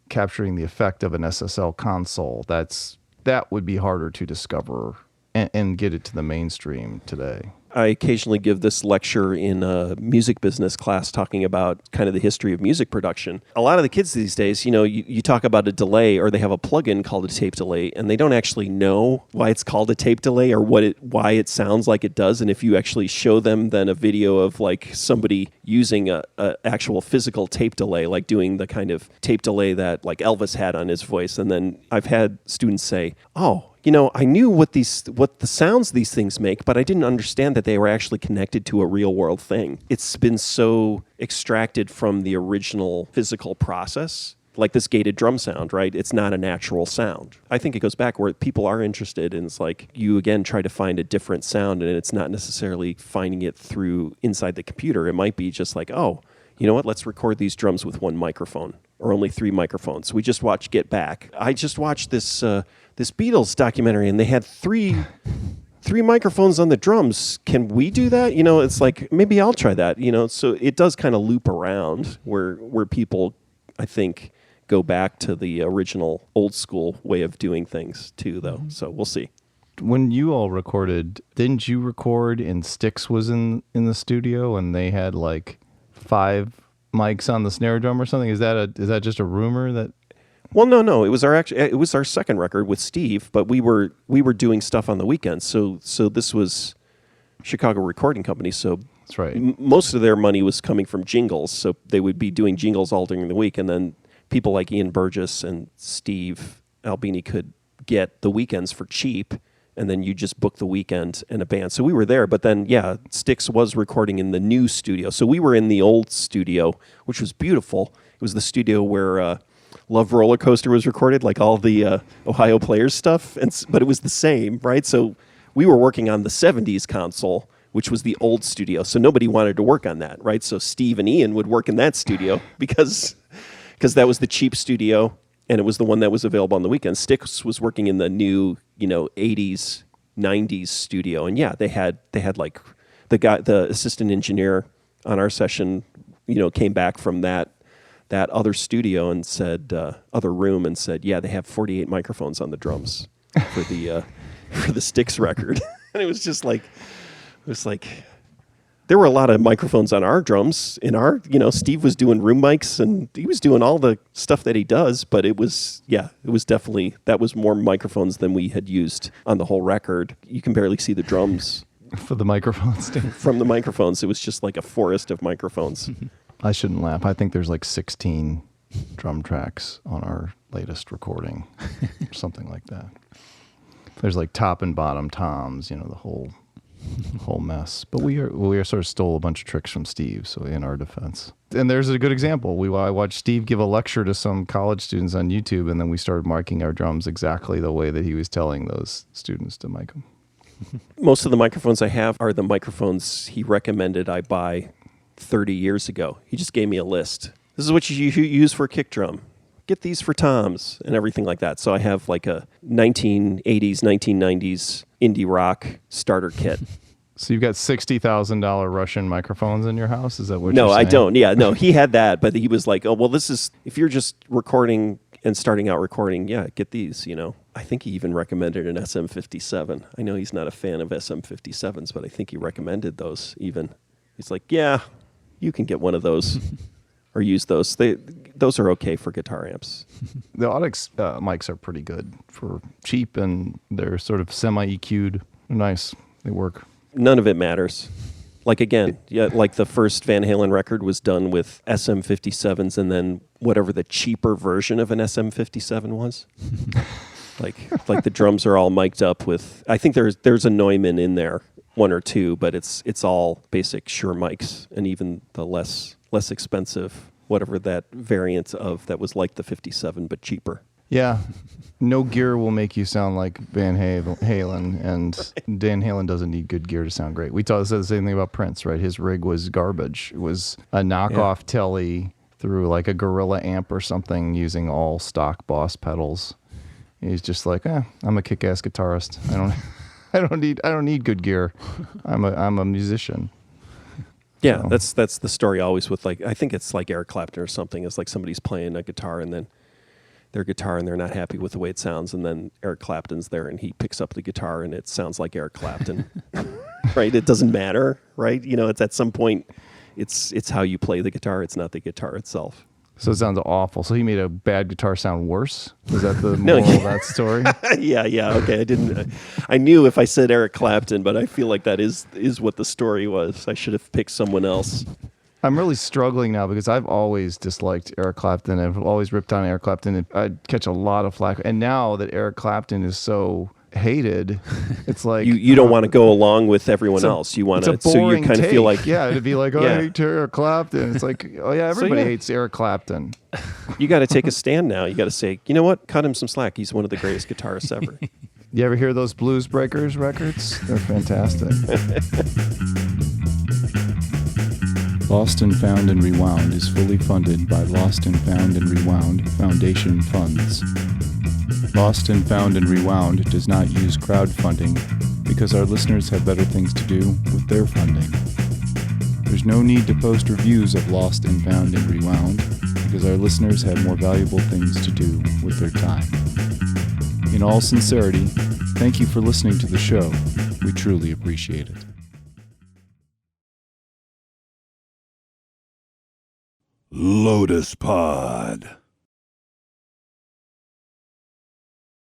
capturing the effect of an SSL console, that would be harder to discover and get it to the mainstream today. I occasionally give this lecture in a music business class talking about kind of the history of music production. A lot of the kids these days, you talk about a delay, or they have a plugin called a tape delay, and they don't actually know why it's called a tape delay or why it sounds like it does. And if you actually show them then a video of like somebody using a actual physical tape delay, like doing the kind of tape delay that like Elvis had on his voice, and then I've had students say, I knew what the sounds these things make, but I didn't understand that they were actually connected to a real world thing. It's been so extracted from the original physical process, like this gated drum sound, right? It's not a natural sound. I think it goes back where people are interested, and it's like you again try to find a different sound, and it's not necessarily finding it through inside the computer. It might be just like, let's record these drums with one microphone or only 3 microphones. We just watched Get Back. I just watched this Beatles documentary, and they had three microphones on the drums. Can we do that? It's like, maybe I'll try that. So it does kind of loop around where people, I think, go back to the original old school way of doing things too, though. So we'll see. When you all recorded, didn't you record and Styx was in the studio and they had like 5 mics on the snare drum or something? Is that just a rumor that? Well, no. It was our second record with Steve, but we were doing stuff on the weekends. So this was Chicago Recording Company. So that's right. Most of their money was coming from jingles. So they would be doing jingles all during the week, and then people like Ian Burgess and Steve Albini could get the weekends for cheap and then you just book the weekend and a band. So we were there, but then, yeah, Styx was recording in the new studio. So we were in the old studio, which was beautiful. It was the studio where Love Roller Coaster was recorded, like all the Ohio Players stuff, but it was the same, right? So we were working on the 70s console, which was the old studio. So nobody wanted to work on that, right? So Steve and Ian would work in that studio because that was the cheap studio, and it was the one that was available on the weekends. Styx was working in the new, 80s, 90s studio, and yeah, they had like the assistant engineer on our session, came back from that other studio and said, other room, and said, yeah, they have 48 microphones on the drums for the Styx record. And it was just like, there were a lot of microphones on our drums. In our, Steve was doing room mics, and he was doing all the stuff that he does, but it was definitely, that was more microphones than we had used on the whole record. You can barely see the drums. For the microphones. From the microphones, it was just like a forest of microphones. I shouldn't laugh. I think there's like 16 drum tracks on our latest recording, or something like that. There's like top and bottom toms, the whole mess. But we sort of stole a bunch of tricks from Steve, so in our defense. And there's a good example. I watched Steve give a lecture to some college students on YouTube, and then we started marking our drums exactly the way that he was telling those students to mic them. Most of the microphones I have are the microphones he recommended I buy 30 years ago. He just gave me a list. This is what you use for a kick drum. Get these for toms and everything like that. So I have like a 1980s, 1990s indie rock starter kit. So you've got $60,000 Russian microphones in your house? Is that what No, you're saying? I don't. Yeah, no, he had that, but he was like, oh, well, this is, if you're just recording and starting out recording, yeah, get these, I think he even recommended an SM57. I know he's not a fan of SM57s, but I think he recommended those even. He's like, yeah, you can get one of those or use those. Those are okay for guitar amps. The Audix mics are pretty good for cheap, and they're sort of semi-EQ'd. They're nice. They work. None of it matters. Like, again, yeah, like the first Van Halen record was done with SM57s, and then whatever the cheaper version of an SM57 was. like the drums are all mic'd up with, I think there's a Neumann in there, one or two, but it's all basic Shure mics, and even the less expensive, whatever that variant of that was like the 57 but cheaper. Yeah. No gear will make you sound like Van Halen, and Dan Halen doesn't need good gear to sound great. We said the same thing about Prince, right? His rig was garbage. It was a knockoff telly through like a Gorilla amp or something, using all stock Boss pedals. He's just like, I'm a kick-ass guitarist. I don't need good gear. I'm a musician. Yeah, so. That's the story always with, like, I think it's like Eric Clapton or something. It's like somebody's playing a guitar and then their guitar and they're not happy with the way it sounds, and then Eric Clapton's there and he picks up the guitar and it sounds like Eric Clapton. Right? It doesn't matter, right? It's at some point it's how you play the guitar, it's not the guitar itself. So it sounds awful. So he made a bad guitar sound worse? Is that the moral of that story? Yeah, okay. I knew if I said Eric Clapton, but I feel like that is what the story was. I should have picked someone else. I'm really struggling now because I've always disliked Eric Clapton. I've always ripped on Eric Clapton, and I'd catch a lot of flack. And now that Eric Clapton is so hated, it's like you don't want to go along with everyone else. You want to, so you kind of feel like, yeah, to be like, I hate Eric Clapton. It's like, oh yeah, everybody hates Eric Clapton. You got to take a stand now. You got to say, you know what, cut him some slack. He's one of the greatest guitarists ever. You ever hear those Blues Breakers records? They're fantastic. Lost and Found and Rewound is fully funded by Lost and Found and Rewound Foundation funds. Lost and Found and Rewound does not use crowdfunding because our listeners have better things to do with their funding. There's no need to post reviews of Lost and Found and Rewound because our listeners have more valuable things to do with their time. In all sincerity, thank you for listening to the show. We truly appreciate it. Lotus Pod.